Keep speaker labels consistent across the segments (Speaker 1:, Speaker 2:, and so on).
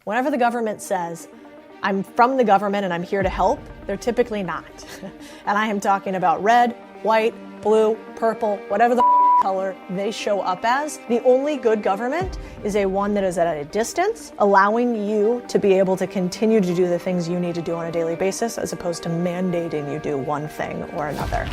Speaker 1: Whenever the government says, I'm from the government and I'm here to help, they're typically not. And I am talking about red, white, blue, purple, whatever the color they show up as. The only good government is one that is at a distance, allowing you to be able to continue to do the things you need to do on a daily basis, as opposed to mandating you do one thing or another.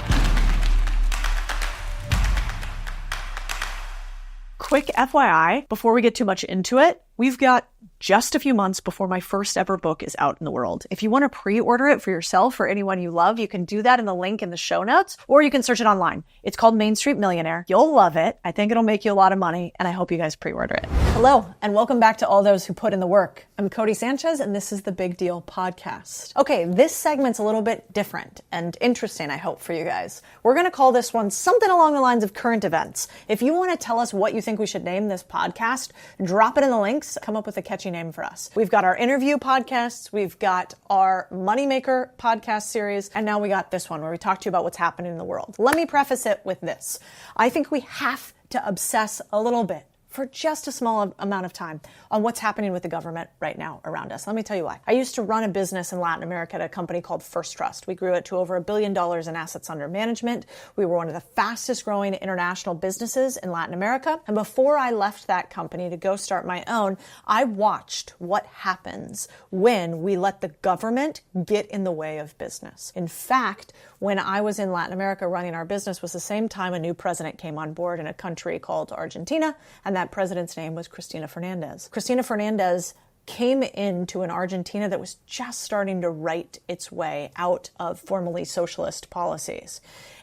Speaker 1: Quick FYI, before we get too much into it, we've got just a few months before my first ever book is out in the world. If you want to pre-order it for yourself or anyone you love, you can do that in the link in the show notes, or you can search it online. It's called Main Street Millionaire. You'll love it. I think it'll make you a lot of money, and I hope you guys pre-order it. Hello, and welcome back to all those who put in the work. I'm Codie Sanchez, and this is the Big Deal podcast. Okay, this segment's a little bit different and interesting, I hope, for you guys. We're going to call this one something along the lines of current events. If you want to tell us what you think we should name this podcast, drop it in the links. Come up with a catchy name for us. We've got our interview podcasts, we've got our Moneymaker podcast series, and now we got this one where we talk to you about what's happening in the world. Let me preface it with this. I think we have to obsess a little bit for just a small amount of time on what's happening with the government right now around us. Let me tell you why. I used to run a business in Latin America at a company called First Trust. We grew it to over $1 billion in assets under management. We were one of the fastest growing international businesses in Latin America. And before I left that company to go start my own, I watched what happens when we let the government get in the way of business. In fact, when I was in Latin America running our business was the same time a new president came on board in a country called Argentina, and that president's name was Cristina Fernandez. Cristina Fernandez came into an Argentina that was just starting to write its way out of formerly socialist policies.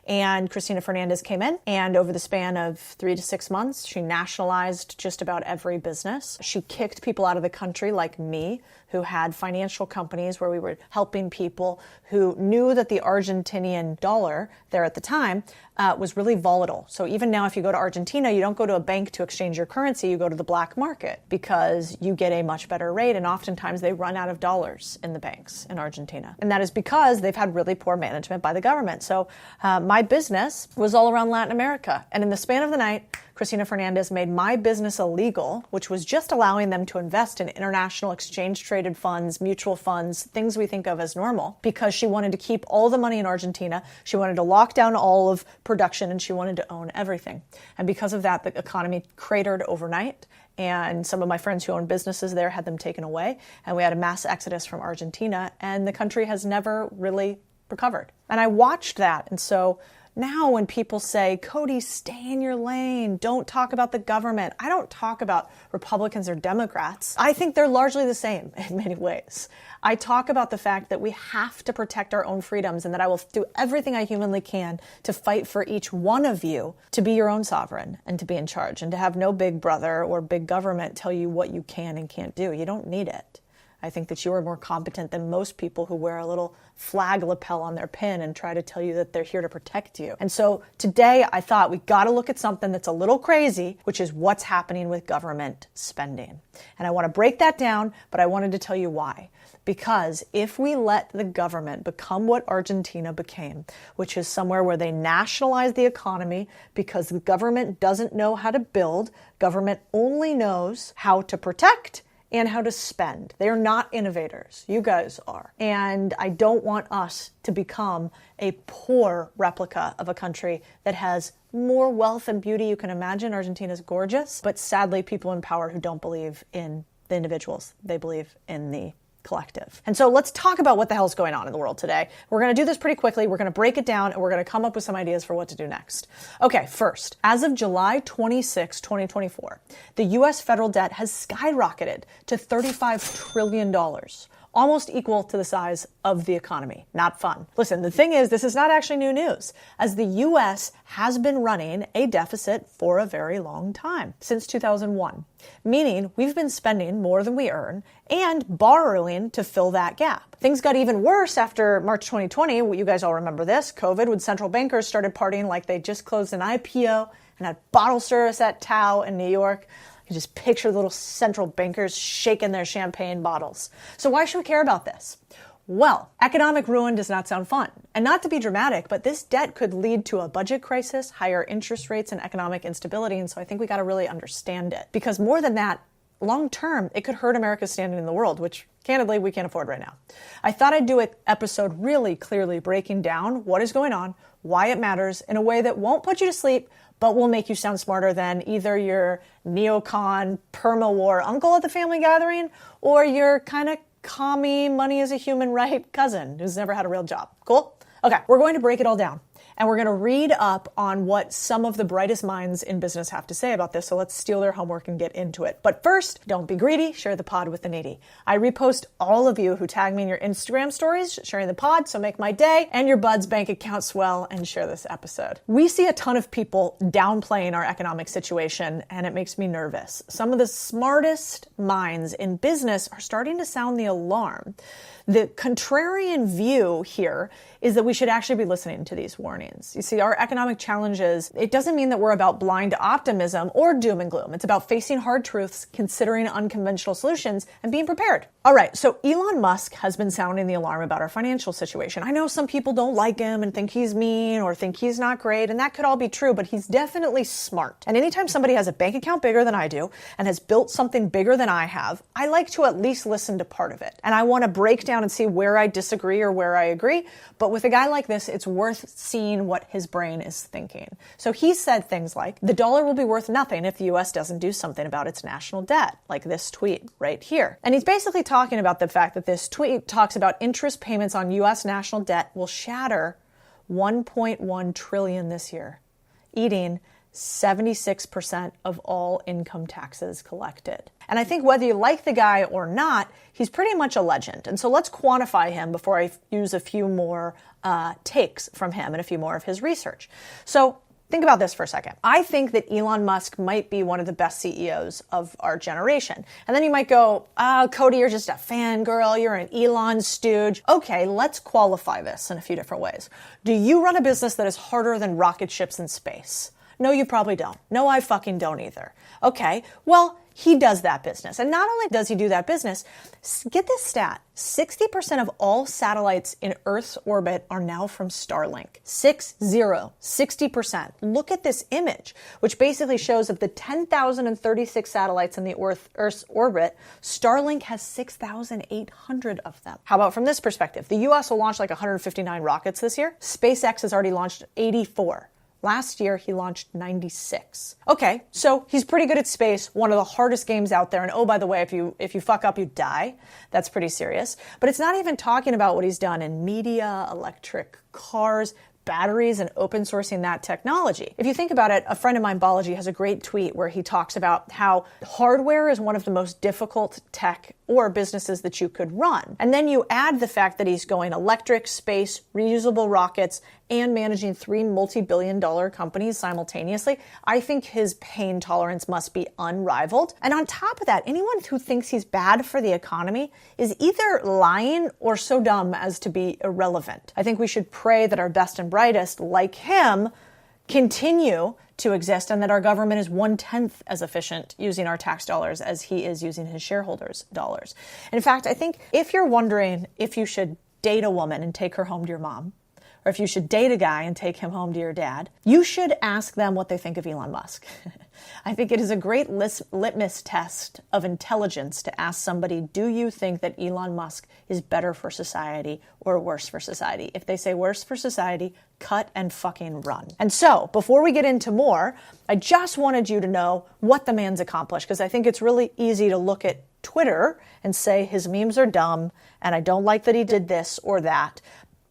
Speaker 1: And Cristina Fernandez came in, and over the span of 3 to 6 months, she nationalized just about every business. She kicked people out of the country like me, who had financial companies where we were helping people who knew that the Argentinian dollar there at the time was really volatile. So even now, if you go to Argentina, you don't go to a bank to exchange your currency, you go to the black market because you get a much better rate, and oftentimes they run out of dollars in the banks in Argentina. And that is because they've had really poor management by the government. So my business was all around Latin America. And in the span of the night, Cristina Fernandez made my business illegal, which was just allowing them to invest in international exchange-traded funds, mutual funds, things we think of as normal, because she wanted to keep all the money in Argentina. She wanted to lock down all of production, and she wanted to own everything. And because of that, the economy cratered overnight. And some of my friends who own businesses there had them taken away. And we had a mass exodus from Argentina, and the country has never really recovered. And I watched that. And so now when people say, Codie, stay in your lane, don't talk about the government, I don't talk about Republicans or Democrats. I think they're largely the same in many ways. I talk about the fact that we have to protect our own freedoms, and that I will do everything I humanly can to fight for each one of you to be your own sovereign and to be in charge, and to have no big brother or big government tell you what you can and can't do. You don't need it. I think that you are more competent than most people who wear a little flag lapel on their pin and try to tell you that they're here to protect you. And so today I thought we got to look at something that's a little crazy, which is what's happening with government spending. And I want to break that down, but I wanted to tell you why. Because if we let the government become what Argentina became, which is somewhere where they nationalize the economy because the government doesn't know how to build, government only knows how to protect and how to spend. They are not innovators. You guys are. And I don't want us to become a poor replica of a country that has more wealth and beauty you can imagine. Argentina's gorgeous, but sadly people in power who don't believe in the individuals. They believe in the collective. And so let's talk about what the hell's going on in the world today. We're going to do this pretty quickly. We're going to break it down, and we're going to come up with some ideas for what to do next. Okay, first, as of July 26, 2024, the U.S. federal debt has skyrocketed to $35 trillion. Almost equal to the size of the economy. Not fun. Listen, the thing is, this is not actually new news, as the U.S. has been running a deficit for a very long time, since 2001, meaning we've been spending more than we earn and borrowing to fill that gap. Things got even worse after March 2020. You guys all remember this, COVID, when central bankers started partying like they just closed an IPO and had bottle service at Tao in New York. You just picture little central bankers shaking their champagne bottles. So why should we care about this? Well, economic ruin does not sound fun. And not to be dramatic, but this debt could lead to a budget crisis, higher interest rates, and economic instability. And so I think we got to really understand it. Because more than that, long term, it could hurt America's standing in the world, which candidly, we can't afford right now. I thought I'd do an episode really clearly breaking down what is going on, why it matters, in a way that won't put you to sleep, but will make you sound smarter than either your neocon, perma-war uncle at the family gathering or your kind of commie, money is a human right cousin who's never had a real job. Cool? Okay, we're going to break it all down. And we're going to read up on what some of the brightest minds in business have to say about this. So let's steal their homework and get into it. But first, don't be greedy. Share the pod with the needy. I repost all of you who tag me in your Instagram stories sharing the pod. So make my day and your bud's bank account swell and share this episode. We see a ton of people downplaying our economic situation, and it makes me nervous. Some of the smartest minds in business are starting to sound the alarm. The contrarian view here is that we should actually be listening to these warnings. You see, our economic challenges, it doesn't mean that we're about blind optimism or doom and gloom. It's about facing hard truths, considering unconventional solutions, and being prepared. All right, so Elon Musk has been sounding the alarm about our financial situation. I know some people don't like him and think he's mean or think he's not great, and that could all be true, but he's definitely smart. And anytime somebody has a bank account bigger than I do and has built something bigger than I have, I like to at least listen to part of it. And I want to break down and see where I disagree or where I agree. But with a guy like this, it's worth seeing what his brain is thinking. So he said things like, the dollar will be worth nothing if the US doesn't do something about its national debt, like this tweet right here. And he's basically talking about the fact that this tweet talks about interest payments on US national debt will shatter 1.1 trillion this year, eating 76% of all income taxes collected. And I think whether you like the guy or not, he's pretty much a legend. And so let's quantify him before I use a few more takes from him and a few more of his research. So think about this for a second. I think that Elon Musk might be one of the best CEOs of our generation. And then you might go, oh, Cody, you're just a fangirl. You're an Elon stooge. Okay, let's qualify this in a few different ways. Do you run a business that is harder than rocket ships in space? No, you probably don't. No, I fucking don't either. Okay, well, he does that business. And not only does he do that business, get this stat, 60% of all satellites in Earth's orbit are now from Starlink. 60%. Look at this image, which basically shows of the 10,036 satellites in the Earth's orbit, Starlink has 6,800 of them. How about from this perspective? The US will launch like 159 rockets this year. SpaceX has already launched 84. Last year, he launched 96. Okay, so he's pretty good at space, one of the hardest games out there. And oh, by the way, if you fuck up, you die. That's pretty serious. But it's not even talking about what he's done in media, electric cars, batteries, and open sourcing that technology. If you think about it, a friend of mine, Balaji, has a great tweet where he talks about how hardware is one of the most difficult tech or businesses that you could run. And then you add the fact that he's going electric, space, reusable rockets, and managing 3 multi-billion-dollar companies simultaneously. I think his pain tolerance must be unrivaled. And on top of that, anyone who thinks he's bad for the economy is either lying or so dumb as to be irrelevant. I think we should pray that our best and brightest, like him, continue to exist and that our government is 1/10 as efficient using our tax dollars as he is using his shareholders' dollars. In fact, I think if you're wondering if you should date a woman and take her home to your mom, or if you should date a guy and take him home to your dad, you should ask them what they think of Elon Musk. I think it is a great litmus test of intelligence to ask somebody, do you think that Elon Musk is better for society or worse for society? If they say worse for society, cut and fucking run. And so, before we get into more, I just wanted you to know what the man's accomplished, because I think it's really easy to look at Twitter and say his memes are dumb and I don't like that he did this or that.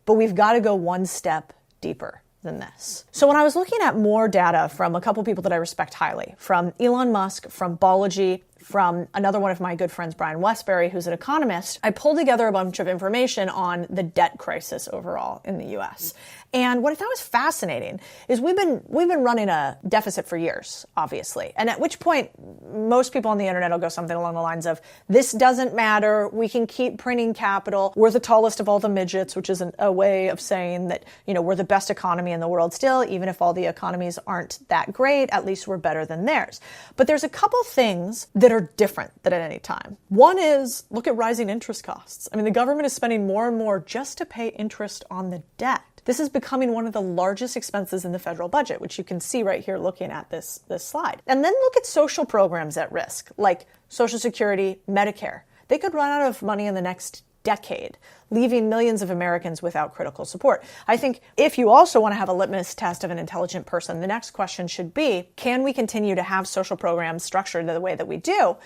Speaker 1: But we've got to go one step deeper than this. So when I was looking at more data from a couple people that I respect highly, from Elon Musk, from Balaji, from another one of my good friends, Brian Westbury, who's an economist, I pulled together a bunch of information on the debt crisis overall in the US. And what I thought was fascinating is we've been running a deficit for years, obviously. And at which point, most people on the internet will go something along the lines of, this doesn't matter, we can keep printing capital, we're the tallest of all the midgets, which is a way of saying that, we're the best economy in the world still, even if all the economies aren't that great, at least we're better than theirs. But there's a couple things that are different than at any time. One is, look at rising interest costs. I mean, the government is spending more and more just to pay interest on the debt. This is becoming one of the largest expenses in the federal budget, which you can see right here looking at this slide. And then look at social programs at risk, like Social Security, Medicare. They could run out of money in the next decade, leaving millions of Americans without critical support. I think if you also want to have a litmus test of an intelligent person, the next question should be, can we continue to have social programs structured the way that we do?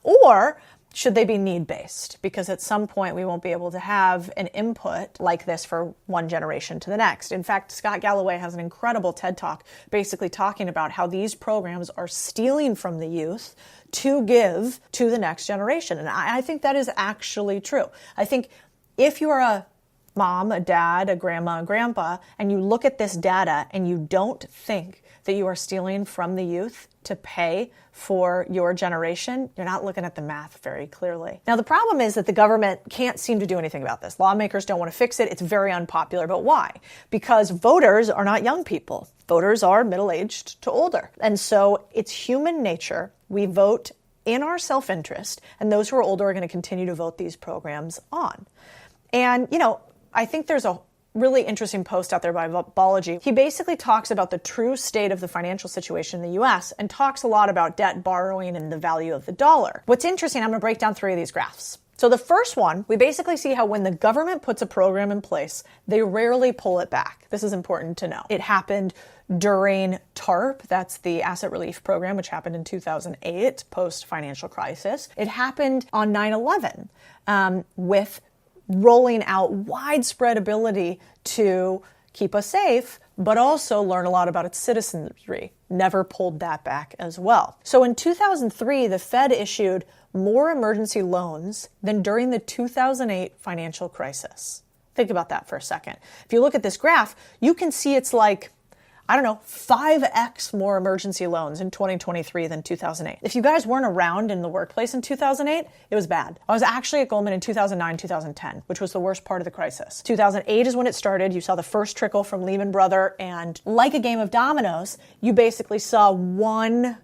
Speaker 1: Or should they be need-based? Because at some point we won't be able to have an input like this for one generation to the next. In fact, Scott Galloway has an incredible TED Talk basically talking about how these programs are stealing from the youth to give to the next generation. And I think that is actually true. I think if you are a mom, a dad, a grandma, a grandpa, and you look at this data and you don't think that you are stealing from the youth to pay for your generation, you're not looking at the math very clearly. Now, the problem is that the government can't seem to do anything about this. Lawmakers don't want to fix it. It's very unpopular. But why? Because voters are not young people. Voters are middle-aged to older. And so it's human nature. We vote in our self-interest, and those who are older are going to continue to vote these programs on. And, I think there's a really interesting post out there by Balaji. He basically talks about the true state of the financial situation in the U.S. and talks a lot about debt, borrowing, and the value of the dollar. What's interesting, I'm going to break down 3 of these graphs. So the first one, we basically see how when the government puts a program in place, they rarely pull it back. This is important to know. It happened during TARP, that's the Asset Relief Program, which happened in 2008, post-financial crisis. It happened on 9/11 with rolling out widespread ability to keep us safe, but also learn a lot about its citizenry. Never pulled that back as well. So in 2003, the Fed issued more emergency loans than during the 2008 financial crisis. Think about that for a second. If you look at this graph, you can see it's like, 5x more emergency loans in 2023 than 2008. If you guys weren't around in the workplace in 2008, it was bad. I was actually at Goldman in 2009, 2010, which was the worst part of the crisis. 2008 is when it started. You saw the first trickle from Lehman Brothers, and like a game of dominoes, you basically saw one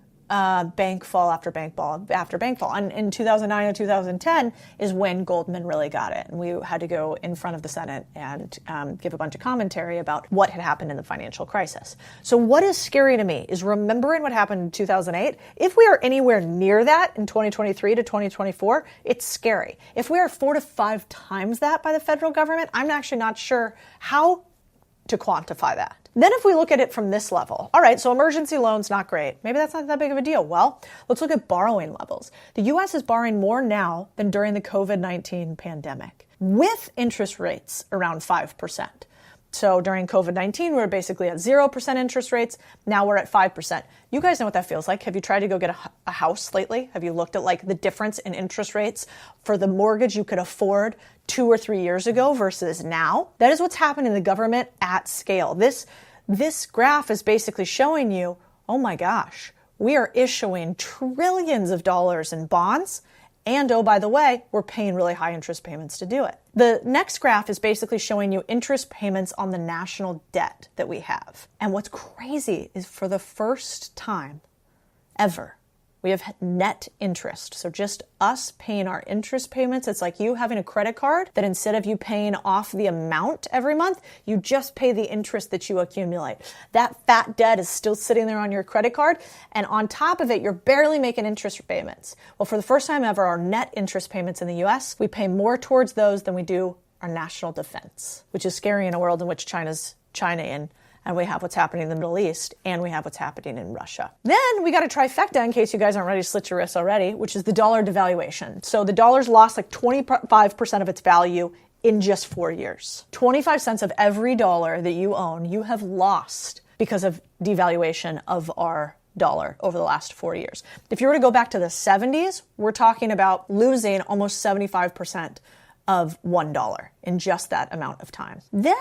Speaker 1: bank fall after bank fall after bank fall. And in 2009 and 2010 is when Goldman really got it. And we had to go in front of the Senate and give a bunch of commentary about what had happened in the financial crisis. So what is scary to me is remembering what happened in 2008. If we are anywhere near that in 2023 to 2024, it's scary. If we are 4 to 5 times that by the federal government, I'm actually not sure how to quantify that. Then if we look at it from this level, all right, so emergency loans, not great. Maybe that's not that big of a deal. Well, let's look at borrowing levels. The U.S. is borrowing more now than during the COVID-19 pandemic, with interest rates around 5%. So during COVID-19, we were basically at 0% interest rates. Now we're at 5%. You guys know what that feels like. Have you tried to go get a house lately? Have you looked at the difference in interest rates for the mortgage you could afford 2 or 3 years ago versus now? That is what's happening in the government at scale. This graph is basically showing you, oh my gosh, we are issuing trillions of dollars in bonds. And oh, by the way, we're paying really high interest payments to do it. The next graph is basically showing you interest payments on the national debt that we have. And what's crazy is for the first time ever, we have net interest. So just us paying our interest payments. It's like you having a credit card that instead of you paying off the amount every month, you just pay the interest that you accumulate. That fat debt is still sitting there on your credit card. And on top of it, you're barely making interest payments. Well, for the first time ever, our net interest payments in the US, we pay more towards those than we do our national defense, which is scary in a world in which China's China and we have what's happening in the Middle East, and we have what's happening in Russia. Then we got a trifecta, in case you guys aren't ready to slit your wrists already, which is the dollar devaluation. So the dollar's lost 25% of its value in just 4 years. 25 cents of every dollar that you own, you have lost because of devaluation of our dollar over the last 4 years. If you were to go back to the 70s, we're talking about losing almost 75% of $1 in just that amount of time. Then,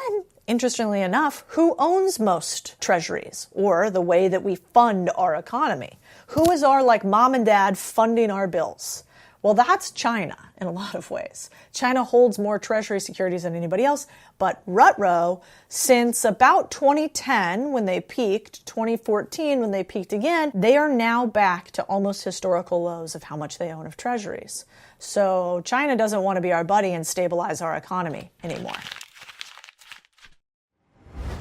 Speaker 1: interestingly enough, who owns most treasuries, or the way that we fund our economy? Who is our mom and dad funding our bills? Well, that's China in a lot of ways. China holds more treasury securities than anybody else, but Rutro, since about 2010 when they peaked, 2014 when they peaked again, they are now back to almost historical lows of how much they own of treasuries. So China doesn't want to be our buddy and stabilize our economy anymore.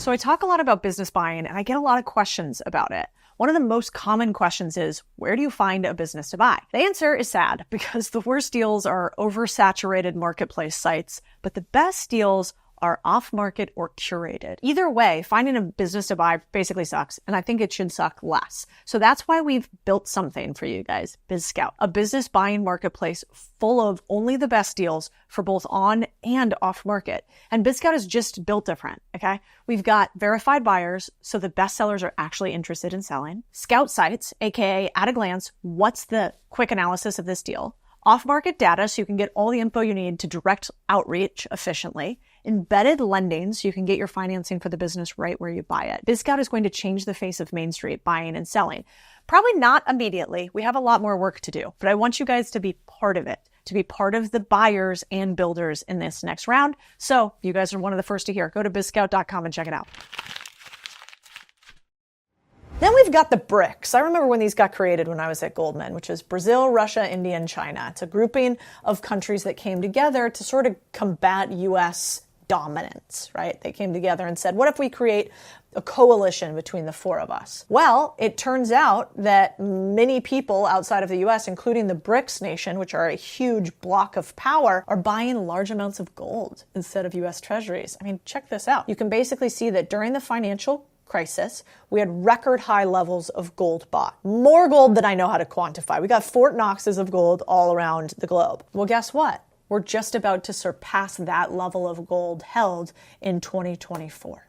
Speaker 1: So I talk a lot about business buying and I get a lot of questions about it. One of the most common questions is, where do you find a business to buy? The answer is sad because the worst deals are oversaturated marketplace sites, but the best deals are off-market or curated. Either way, finding a business to buy basically sucks, and I think it should suck less. So that's why we've built something for you guys, BizScout, a business buying marketplace full of only the best deals for both on and off-market. And BizScout is just built different, okay? We've got verified buyers, so the best sellers are actually interested in selling. Scout sites, aka at a glance, what's the quick analysis of this deal? Off-market data, so you can get all the info you need to direct outreach efficiently. Embedded lending, so you can get your financing for the business right where you buy it. BizScout is going to change the face of Main Street buying and selling. Probably not immediately. We have a lot more work to do, but I want you guys to be part of it, to be part of the buyers and builders in this next round. So you guys are one of the first to hear. Go to bizscout.com and check it out. Then we've got the BRICS. I remember when these got created when I was at Goldman, which is Brazil, Russia, India, and China. It's a grouping of countries that came together to sort of combat U.S. dominance, right? They came together and said, what if we create a coalition between the four of us? Well, it turns out that many people outside of the U.S., including the BRICS nation, which are a huge block of power, are buying large amounts of gold instead of U.S. treasuries. I mean, check this out. You can basically see that during the financial crisis, we had record high levels of gold bought. More gold than I know how to quantify. We got Fort Knoxes of gold all around the globe. Well, guess what? We're just about to surpass that level of gold held in 2024.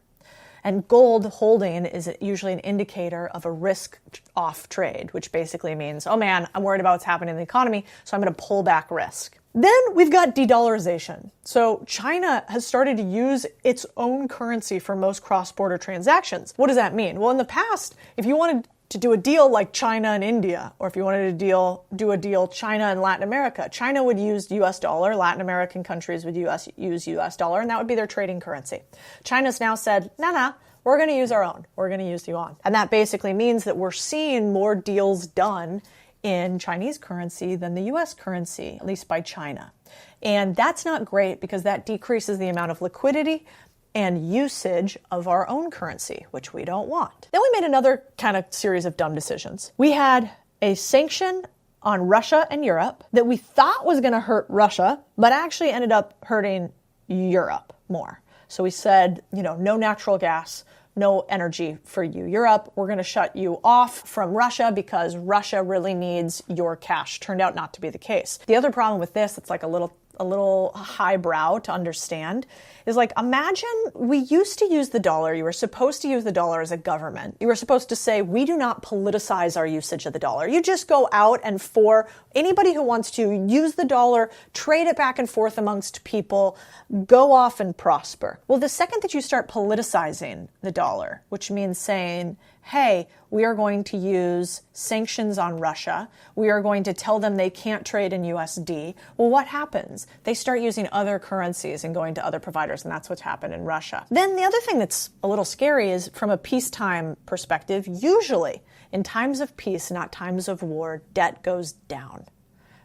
Speaker 1: And gold holding is usually an indicator of a risk-off trade, which basically means, oh man, I'm worried about what's happening in the economy, so I'm going to pull back risk. Then we've got de-dollarization. So China has started to use its own currency for most cross-border transactions. What does that mean? Well, in the past, if you wanted to do a deal like China and India, or if you wanted to do a deal China and Latin America, China would use US dollar, Latin American countries would use US dollar, and that would be their trading currency. China's now said, nah, we're going to use our own. We're going to use yuan. And that basically means that we're seeing more deals done in Chinese currency than the US currency, at least by China. And that's not great because that decreases the amount of liquidity and usage of our own currency, which we don't want. Then we made another kind of series of dumb decisions. We had a sanction on Russia and Europe that we thought was going to hurt Russia, but actually ended up hurting Europe more. So we said, no natural gas, no energy for you, Europe. We're going to shut you off from Russia because Russia really needs your cash. Turned out not to be the case. The other problem with this, it's like a little highbrow to understand, is like, imagine we used to use the dollar. You were supposed to use the dollar as a government. You were supposed to say, we do not politicize our usage of the dollar. You just go out and for anybody who wants to use the dollar, trade it back and forth amongst people, go off and prosper. Well, the second that you start politicizing the dollar, which means saying, hey, we are going to use sanctions on Russia. We are going to tell them they can't trade in USD. Well, what happens? They start using other currencies and going to other providers, and that's what's happened in Russia. Then the other thing that's a little scary is from a peacetime perspective, usually in times of peace, not times of war, debt goes down.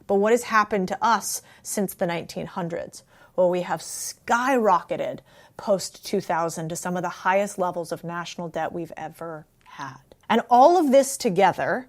Speaker 1: But what has happened to us since the 1900s? Well, we have skyrocketed post-2000 to some of the highest levels of national debt we've ever had. And all of this together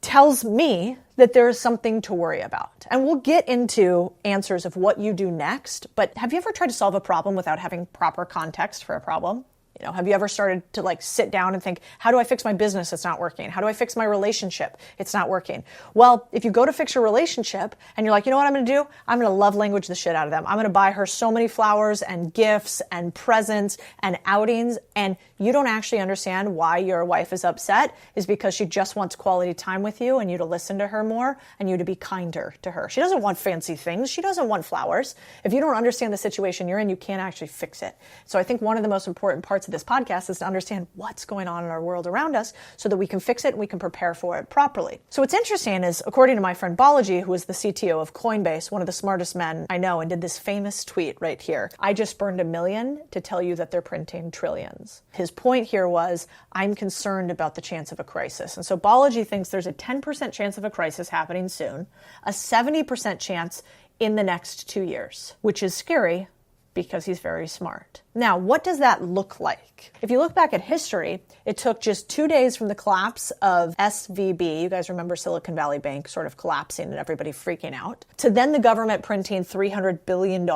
Speaker 1: tells me that there is something to worry about. And we'll get into answers of what you do next, but have you ever tried to solve a problem without having proper context for a problem? Have you ever started to sit down and think, how do I fix my business? It's not working. How do I fix my relationship? It's not working. Well, if you go to fix your relationship and you're like, you know what I'm going to do? I'm going to love language the shit out of them. I'm going to buy her so many flowers and gifts and presents and outings. And you don't actually understand why your wife is upset is because she just wants quality time with you and you to listen to her more and you to be kinder to her. She doesn't want fancy things. She doesn't want flowers. If you don't understand the situation you're in, you can't actually fix it. So I think one of the most important parts of this podcast is to understand what's going on in our world around us so that we can fix it and we can prepare for it properly. So what's interesting is, according to my friend Balaji, who is the CTO of Coinbase, one of the smartest men I know, and did this famous tweet right here, I just burned 1 million to tell you that they're printing trillions. His point here was, I'm concerned about the chance of a crisis. And so Balaji thinks there's a 10% chance of a crisis happening soon, a 70% chance in the next 2 years, which is scary, because he's very smart. Now, what does that look like? If you look back at history, it took just 2 days from the collapse of SVB, you guys remember Silicon Valley Bank sort of collapsing and everybody freaking out, to then the government printing $300 billion.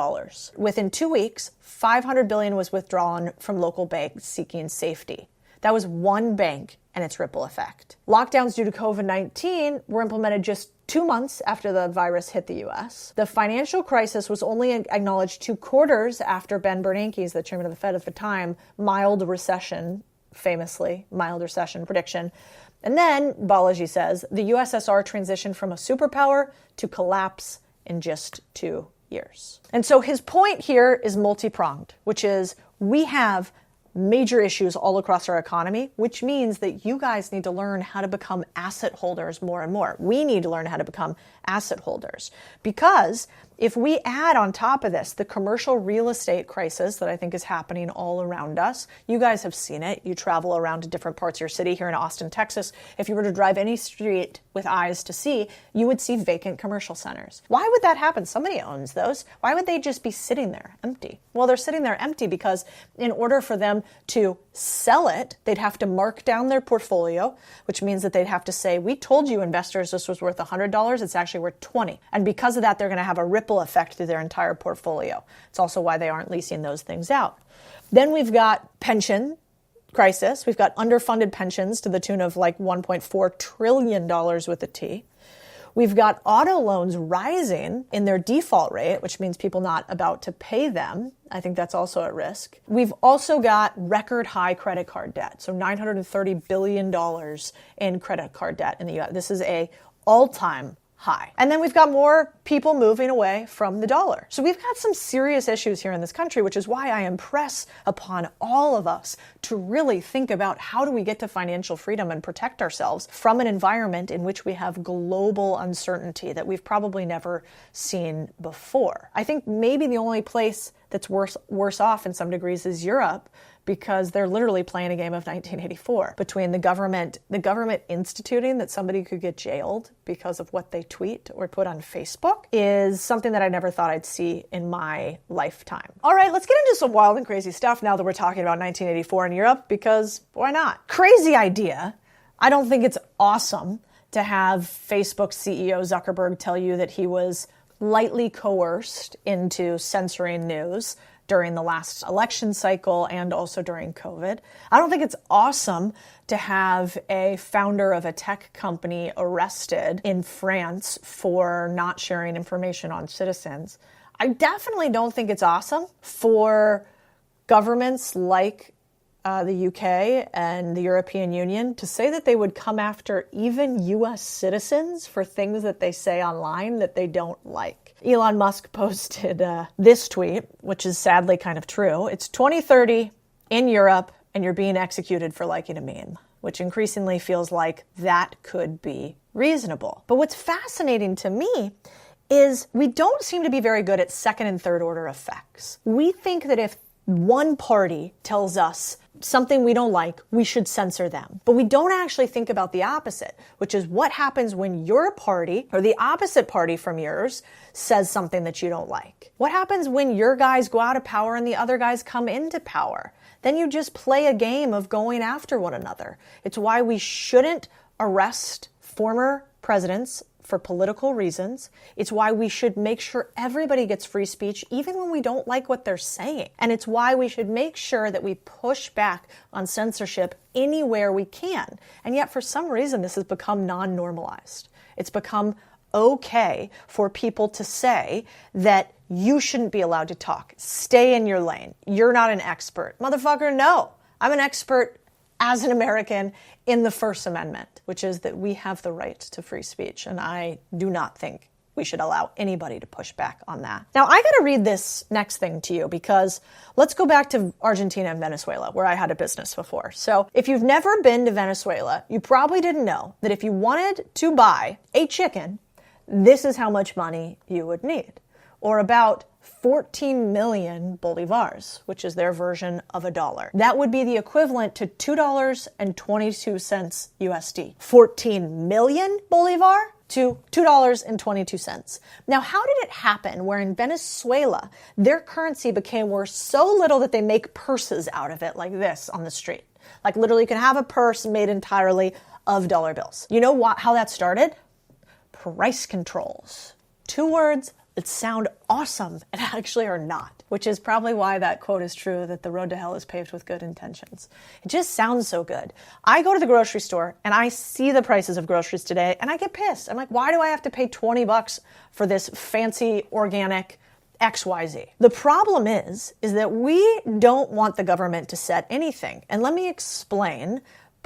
Speaker 1: Within 2 weeks, $500 billion was withdrawn from local banks seeking safety. That was one bank and its ripple effect. Lockdowns due to COVID-19 were implemented just 2 months after the virus hit the US. The financial crisis was only acknowledged 2 quarters after Ben Bernanke, the chairman of the Fed at the time, mild recession, famously, mild recession prediction. And then, Balaji says, the USSR transitioned from a superpower to collapse in just 2 years. And so his point here is multi-pronged, which is we have major issues all across our economy, which means that you guys need to learn how to become asset holders more and more. We need to learn how to become asset holders, because if we add on top of this the commercial real estate crisis that I think is happening all around us, you guys have seen it. You travel around to different parts of your city here in Austin, Texas. If you were to drive any street with eyes to see, you would see vacant commercial centers. Why would that happen? Somebody owns those. Why would they just be sitting there empty? Well, they're sitting there empty because in order for them to sell it, they'd have to mark down their portfolio, which means that they'd have to say, we told you investors this was worth $100, it's actually worth $20. And because of that, they're going to have a ripple effect through their entire portfolio. It's also why they aren't leasing those things out. Then we've got pension crisis. We've got underfunded pensions to the tune of like $1.4 trillion with a T. We've got auto loans rising in their default rate, which means people not about to pay them. I think that's also at risk. We've also got record high credit card debt. So $930 billion in credit card debt in the US. This is a all-time high. And then we've got more people moving away from the dollar. So we've got some serious issues here in this country, which is why I impress upon all of us to really think about how do we get to financial freedom and protect ourselves from an environment in which we have global uncertainty that we've probably never seen before. I think maybe the only place that's worse off in some degrees is Europe, because they're literally playing a game of 1984 between the government instituting that somebody could get jailed because of what they tweet or put on Facebook is something that I never thought I'd see in my lifetime. All right, let's get into some wild and crazy stuff now that we're talking about 1984 in Europe, because why not? Crazy idea. I don't think it's awesome to have Facebook CEO Zuckerberg tell you that he was lightly coerced into censoring news during the last election cycle and also during COVID. I don't think it's awesome to have a founder of a tech company arrested in France for not sharing information on citizens. I definitely don't think it's awesome for governments like the UK and the European Union to say that they would come after even US citizens for things that they say online that they don't like. Elon Musk posted this tweet, which is sadly kind of true. It's 2030 in Europe and you're being executed for liking a meme, which increasingly feels like that could be reasonable. But what's fascinating to me is we don't seem to be very good at second and third order effects. We think that if one party tells us something we don't like, we should censor them. But we don't actually think about the opposite, which is what happens when your party or the opposite party from yours says something that you don't like. What happens when your guys go out of power and the other guys come into power? Then you just play a game of going after one another. It's why we shouldn't arrest former presidents for political reasons. It's why we should make sure everybody gets free speech, even when we don't like what they're saying. And it's why we should make sure that we push back on censorship anywhere we can. And yet, for some reason, this has become non-normalized. It's become okay for people to say that you shouldn't be allowed to talk. Stay in your lane. You're not an expert. Motherfucker, no. I'm an expert as an American in the First Amendment, which is that we have the right to free speech. And I do not think we should allow anybody to push back on that. Now, I got to read this next thing to you because let's go back to Argentina and Venezuela, where I had a business before. So if you've never been to Venezuela, you probably didn't know that if you wanted to buy a chicken, this is how much money you would need. or about 14 million bolivars, which is their version of a dollar. That would be the equivalent to $2.22 USD. 14 million bolivar to $2.22. Now, how did it happen where in Venezuela, their currency became worth so little that they make purses out of it like this on the street? Like literally you can have a purse made entirely of dollar bills. You know how that started? Price controls. 2 words that sound awesome and actually are not, which is probably why that quote is true, that the road to hell is paved with good intentions. It just sounds so good. I go to the grocery store and I see the prices of groceries today and I get pissed. I'm like, why do I have to pay $20 for this fancy organic XYZ? The problem is that we don't want the government to set anything. And let me explain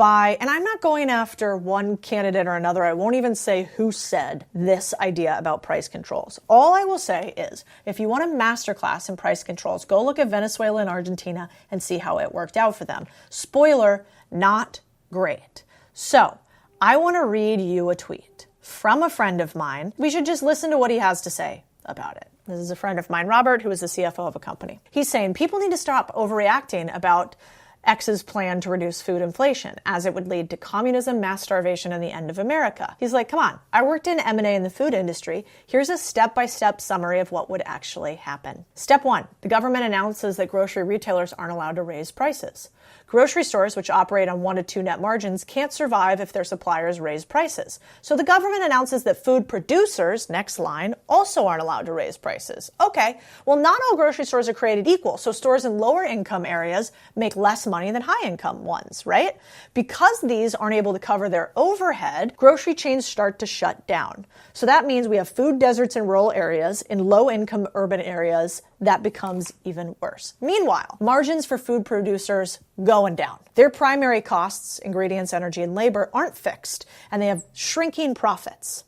Speaker 1: and I'm not going after one candidate or another. I won't even say who said this idea about price controls. All I will say is, if you want a masterclass in price controls, go look at Venezuela and Argentina and see how it worked out for them. Spoiler, not great. So I want to read you a tweet from a friend of mine. We should just listen to what he has to say about it. This is a friend of mine, Robert, who is the CFO of a company. He's saying people need to stop overreacting about X's plan to reduce food inflation, as it would lead to communism, mass starvation, and the end of America. He's like, come on, I worked in M&A in the food industry. Here's a step-by-step summary of what would actually happen. Step 1, the government announces that grocery retailers aren't allowed to raise prices. Grocery stores, which operate on 1 to 2 net margins, can't survive if their suppliers raise prices. So the government announces that food producers, next line, also aren't allowed to raise prices. Okay, well, not all grocery stores are created equal, so stores in lower income areas make less money than high income ones, right? Because these aren't able to cover their overhead, grocery chains start to shut down. So that means we have food deserts in rural areas, in low income urban areas. That becomes even worse. Meanwhile, margins for food producers going down. Their primary costs, ingredients, energy, and labor, aren't fixed, and they have shrinking profits.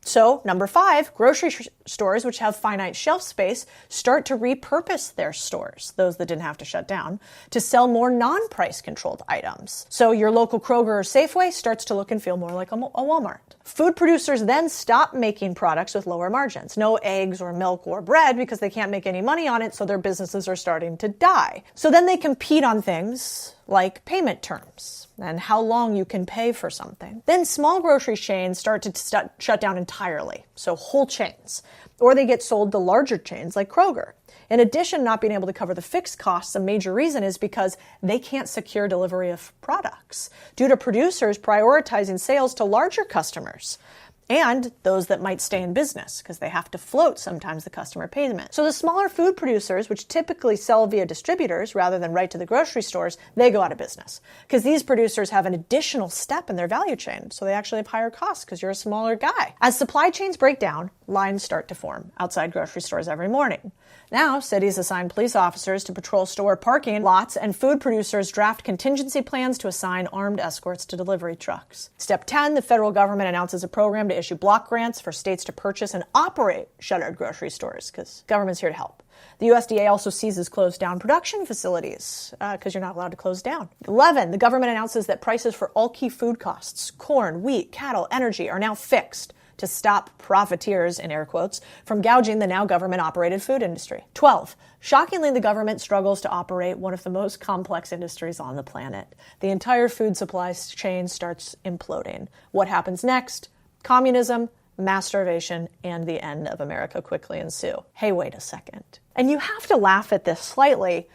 Speaker 1: So, number 5, grocery stores, which have finite shelf space, start to repurpose their stores, those that didn't have to shut down, to sell more non-price controlled items. So your local Kroger or Safeway starts to look and feel more like a Walmart. Food producers then stop making products with lower margins. No eggs or milk or bread because they can't make any money on it, so their businesses are starting to die. So then they compete on things like payment terms and how long you can pay for something. Then small grocery chains start to shut down entirely, so whole chains, or they get sold to larger chains like Kroger. In addition, not being able to cover the fixed costs, a major reason is because they can't secure delivery of products due to producers prioritizing sales to larger customers and those that might stay in business because they have to float sometimes the customer payment. So the smaller food producers, which typically sell via distributors rather than right to the grocery stores, they go out of business because these producers have an additional step in their value chain. So they actually have higher costs because you're a smaller guy. As supply chains break down, lines start to form outside grocery stores every morning. Now, cities assign police officers to patrol store parking lots, and food producers draft contingency plans to assign armed escorts to delivery trucks. Step 10, the federal government announces a program to issue block grants for states to purchase and operate shuttered grocery stores, because government's here to help. The USDA also seizes closed down production facilities, because you're not allowed to close down. 11, the government announces that prices for all key food costs, corn, wheat, cattle, energy, are now fixed to stop profiteers, in air quotes, from gouging the now government-operated food industry. 12. Shockingly, the government struggles to operate one of the most complex industries on the planet. The entire food supply chain starts imploding. What happens next? Communism, mass starvation, and the end of America quickly ensue. Hey, wait a second. And you have to laugh at this slightly,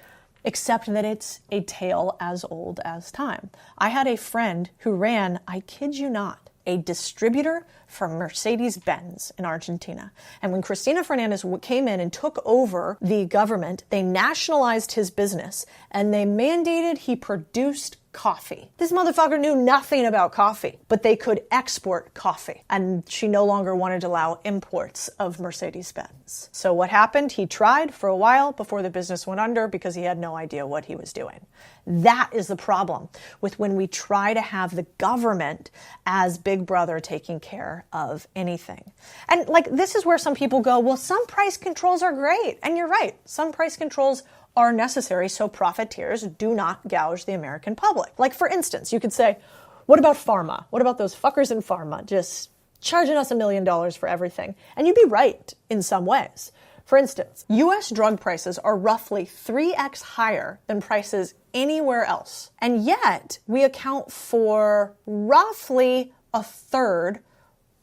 Speaker 1: except that it's a tale as old as time. I had a friend who ran, I kid you not, a distributor for Mercedes-Benz in Argentina. And when Cristina Fernandez came in and took over the government, they nationalized his business and they mandated he produced coffee. This motherfucker knew nothing about coffee, but they could export coffee. And she no longer wanted to allow imports of Mercedes-Benz. So what happened? He tried for a while before the business went under because he had no idea what he was doing. That is the problem with when we try to have the government as big brother taking care of anything. And this is where some people go, well, some price controls are great. And you're right. Some price controls are necessary so profiteers do not gouge the American public. Like, for instance, you could say, what about pharma? What about those fuckers in pharma just charging us $1 million for everything? And you'd be right in some ways. For instance, US drug prices are roughly 3x higher than prices anywhere else. And yet, we account for roughly a third,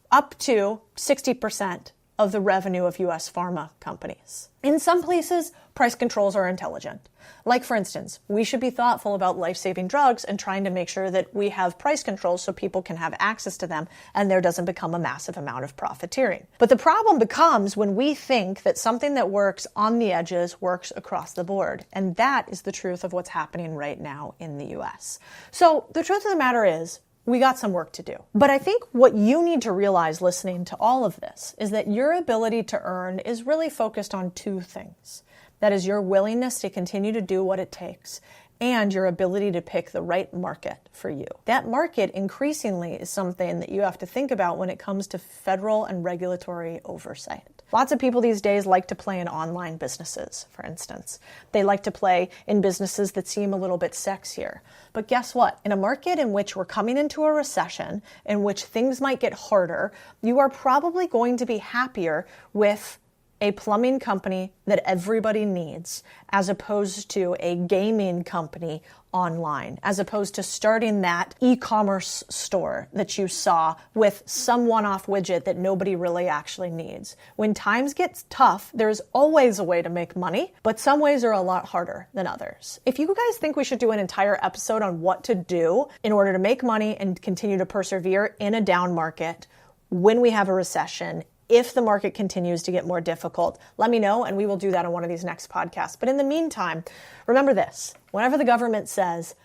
Speaker 1: up to 60% of the revenue of US pharma companies. In some places, price controls are intelligent. Like, for instance, we should be thoughtful about life-saving drugs and trying to make sure that we have price controls so people can have access to them and there doesn't become a massive amount of profiteering. But the problem becomes when we think that something that works on the edges works across the board. And that is the truth of what's happening right now in the US. So the truth of the matter is, we got some work to do. But I think what you need to realize listening to all of this is that your ability to earn is really focused on two things. That is your willingness to continue to do what it takes and your ability to pick the right market for you. That market increasingly is something that you have to think about when it comes to federal and regulatory oversight. Lots of people these days like to play in online businesses, for instance. They like to play in businesses that seem a little bit sexier. But guess what? In a market in which we're coming into a recession, in which things might get harder, you are probably going to be happier with a plumbing company that everybody needs, as opposed to a gaming company online, as opposed to starting that e-commerce store that you saw with some one-off widget that nobody really actually needs. When times get tough, there's always a way to make money, but some ways are a lot harder than others. If you guys think we should do an entire episode on what to do in order to make money and continue to persevere in a down market when we have a recession, if the market continues to get more difficult, let me know and we will do that on one of these next podcasts. But in the meantime, remember this. Whenever the government says,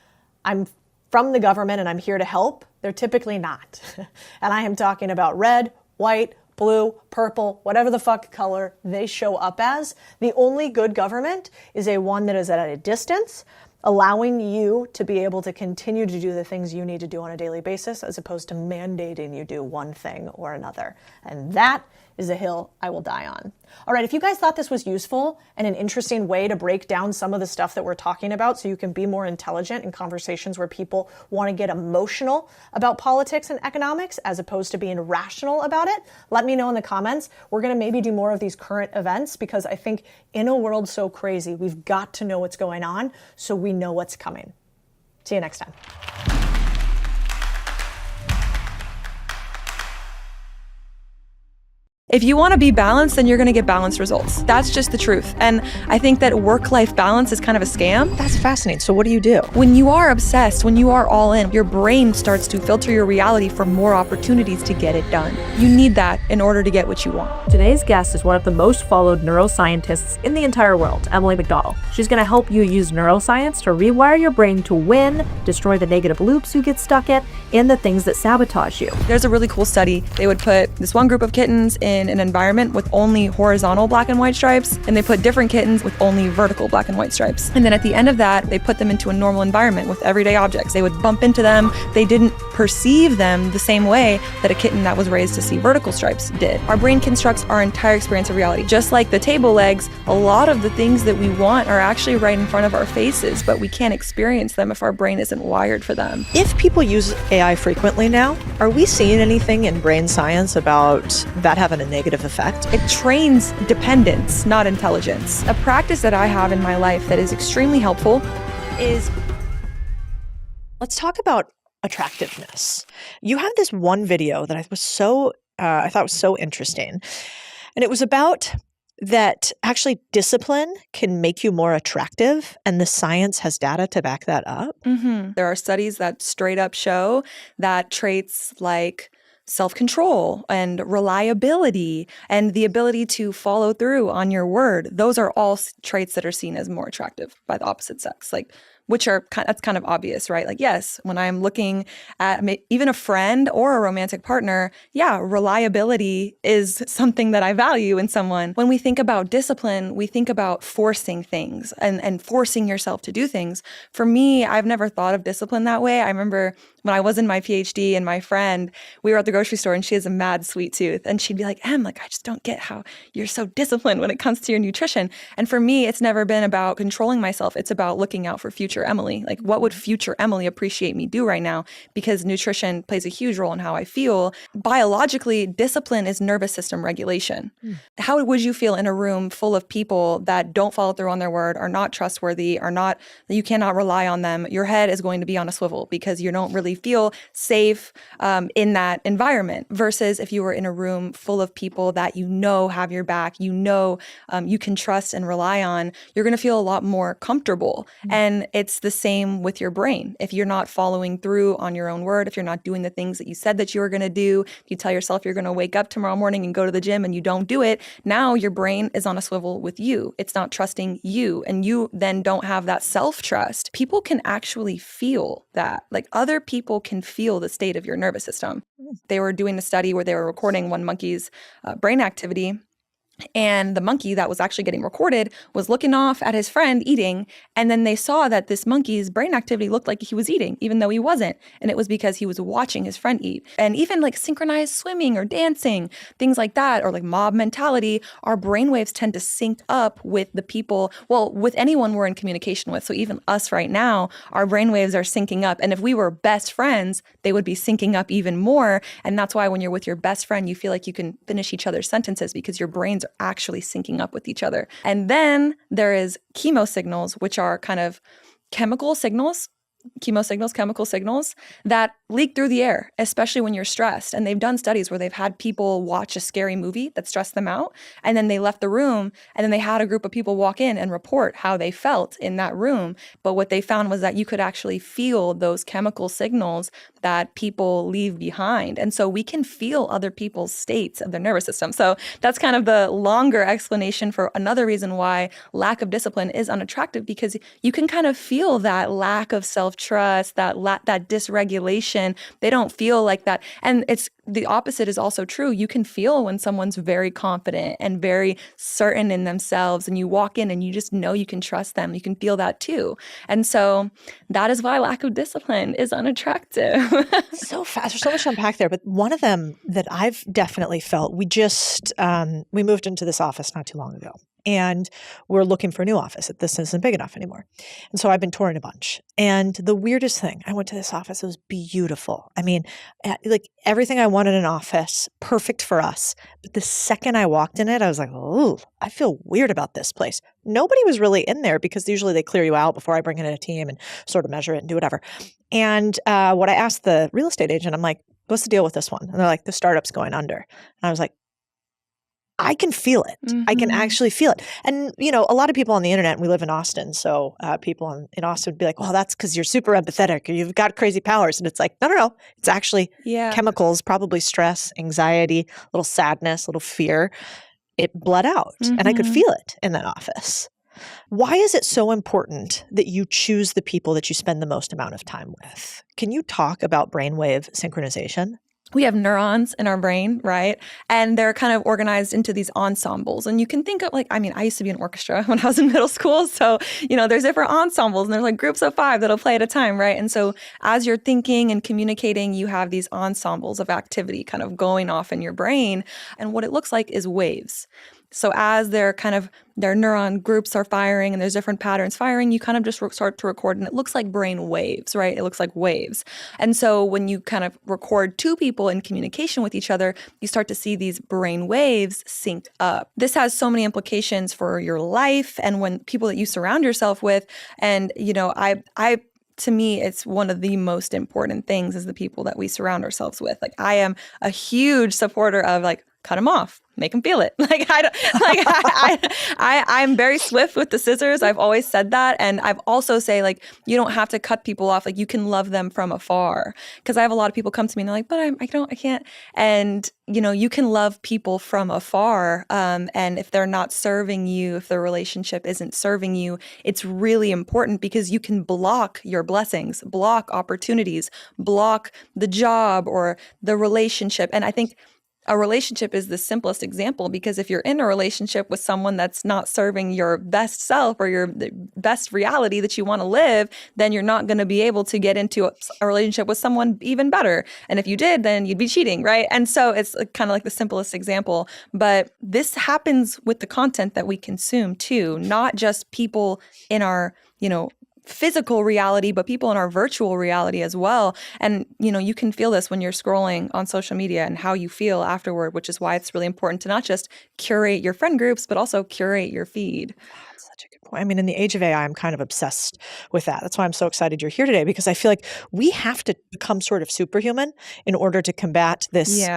Speaker 1: I'm from the government and I'm here to help, they're typically not. And I am talking about red, white, blue, purple, whatever the fuck color they show up as. The only good government is a one that is at a distance, allowing you to be able to continue to do the things you need to do on a daily basis, as opposed to mandating you do one thing or another. And that is a hill I will die on. All right, if you guys thought this was useful and an interesting way to break down some of the stuff that we're talking about so you can be more intelligent in conversations where people want to get emotional about politics and economics as opposed to being rational about it, let me know in the comments. We're going to maybe do more of these current events because I think in a world so crazy, we've got to know what's going on so we know what's coming. See you next time.
Speaker 2: If you want to be balanced, then you're going to get balanced results. That's just the truth. And I think that work-life balance is kind of a scam.
Speaker 1: That's fascinating. So what do you do?
Speaker 2: When you are obsessed, when you are all in, your brain starts to filter your reality for more opportunities to get it done. You need that in order to get what you want.
Speaker 3: Today's guest is one of the most followed neuroscientists in the entire world, Emily McDonald. She's going to help you use neuroscience to rewire your brain to win, destroy the negative loops you get stuck in, and the things that sabotage you.
Speaker 2: There's a really cool study. They would put this one group of kittens in an environment with only horizontal black and white stripes, and they put different kittens with only vertical black and white stripes. And then at the end of that, they put them into a normal environment with everyday objects. They would bump into them. They didn't perceive them the same way that a kitten that was raised to see vertical stripes did. Our brain constructs our entire experience of reality. Just like the table legs, a lot of the things that we want are actually right in front of our faces, but we can't experience them if our brain isn't wired for them.
Speaker 4: If people use AI frequently now, are we seeing anything in brain science about that having a negative effect?
Speaker 2: It trains dependence, not intelligence. A practice that I have in my life that is extremely helpful is...
Speaker 4: Let's talk about attractiveness. You have this one video that I thought was so interesting. And it was about that actually discipline can make you more attractive, and the science has data to back that up.
Speaker 2: Mm-hmm. There are studies that straight up show that traits like self-control and reliability and the ability to follow through on your word, those are all traits that are seen as more attractive by the opposite sex. That's kind of obvious, right? Like, yes, when I'm looking at even a friend or a romantic partner, yeah, reliability is something that I value in someone. When we think about discipline, we think about forcing things and forcing yourself to do things. For me, I've never thought of discipline that way. I remember when I was in my PhD and my friend, we were at the grocery store and she has a mad sweet tooth. And she'd be like, I just don't get how you're so disciplined when it comes to your nutrition. And for me, it's never been about controlling myself. It's about looking out for future future Emily? Like, what would future Emily appreciate me do right now? Because nutrition plays a huge role in how I feel. Biologically, discipline is nervous system regulation. How would you feel in a room full of people that don't follow through on their word, are not trustworthy, you cannot rely on them? Your head is going to be on a swivel because you don't really feel safe in that environment. Versus if you were in a room full of people that have your back, you can trust and rely on, you're going to feel a lot more comfortable. And it's the same with your brain. If you're not following through on your own word, if you're not doing the things that you said that you were going to do, if you tell yourself you're going to wake up tomorrow morning and go to the gym and you don't do it, now your brain is on a swivel with you. It's not trusting you. And you then don't have that self-trust. People can actually feel that. Like, other people can feel the state of your nervous system. They were doing a study where they were recording one monkey's brain activity. And the monkey that was actually getting recorded was looking off at his friend eating. And then they saw that this monkey's brain activity looked like he was eating, even though he wasn't. And it was because he was watching his friend eat. And even like synchronized swimming or dancing, things like that, or like mob mentality, our brainwaves tend to sync up with the people, with anyone we're in communication with. So even us right now, our brainwaves are syncing up. And if we were best friends, they would be syncing up even more. And that's why when you're with your best friend, you feel like you can finish each other's sentences because your brains are actually syncing up with each other. And then there is chemo signals, which are kind of chemical signals that leak through the air, especially when you're stressed. And they've done studies where they've had people watch a scary movie that stressed them out, and then they left the room, and then they had a group of people walk in and report how they felt in that room. But what they found was that you could actually feel those chemical signals that people leave behind. And so we can feel other people's states of their nervous system. So that's kind of the longer explanation for another reason why lack of discipline is unattractive, because you can kind of feel that lack of self-trust, that dysregulation. They don't feel like that. And it's the opposite is also true. You can feel when someone's very confident and very certain in themselves, and you walk in and you just know you can trust them. You can feel that too. And so that is why lack of discipline is unattractive.
Speaker 4: So fast. There's so much to unpack there. But one of them that I've definitely felt, we moved into this office not too long ago. And we're looking for a new office. This isn't big enough anymore. And so I've been touring a bunch. And the weirdest thing, I went to this office. It was beautiful. I mean, like everything I wanted in an office, perfect for us. But the second I walked in it, I was like, oh, I feel weird about this place. Nobody was really in there because usually they clear you out before I bring in a team and sort of measure it and do whatever. And what I asked the real estate agent, I'm like, what's the deal with this one? And they're like, the startup's going under. And I was like, I can feel it. Mm-hmm. I can actually feel it. And, a lot of people on the internet, we live in Austin. So people in Austin would be like, well, that's because you're super empathetic or you've got crazy powers. And it's like, no. It's actually chemicals, probably stress, anxiety, a little sadness, a little fear. It bled out. Mm-hmm. And I could feel it in that office. Why is it so important that you choose the people that you spend the most amount of time with? Can you talk about brainwave synchronization?
Speaker 2: We have neurons in our brain, right? And they're kind of organized into these ensembles. And you can think of I used to be in orchestra when I was in middle school. So, there's different ensembles and there's like groups of 5 that'll play at a time, right? And so as you're thinking and communicating, you have these ensembles of activity kind of going off in your brain. And what it looks like is waves. So as their neuron groups are firing and there's different patterns firing, you kind of just start to record, and it looks like brain waves, right? It looks like waves. And so when you kind of record 2 people in communication with each other, you start to see these brain waves sync up. This has so many implications for your life and when people that you surround yourself with. And, to me, it's one of the most important things is the people that we surround ourselves with. Like, I am a huge supporter of cut them off, make them feel it. I'm very swift with the scissors. I've always said that. And I've also say you don't have to cut people off. You can love them from afar. Because I have a lot of people come to me and they're like, but I can't. And, you can love people from afar. And if they're not serving you, if the relationship isn't serving you, it's really important because you can block your blessings, block opportunities, block the job or the relationship. And I think a relationship is the simplest example because if you're in a relationship with someone that's not serving your best self or your best reality that you want to live, then you're not going to be able to get into a relationship with someone even better. And if you did, then you'd be cheating, right? And so it's kind of like the simplest example. But this happens with the content that we consume too, not just people in our, physical reality, but people in our virtual reality as well. And, you can feel this when you're scrolling on social media and how you feel afterward, which is why it's really important to not just curate your friend groups, but also curate your feed.
Speaker 4: That's such a good point. I mean, in the age of AI, I'm kind of obsessed with that. That's why I'm so excited you're here today, because I feel like we have to become sort of superhuman in order to combat this,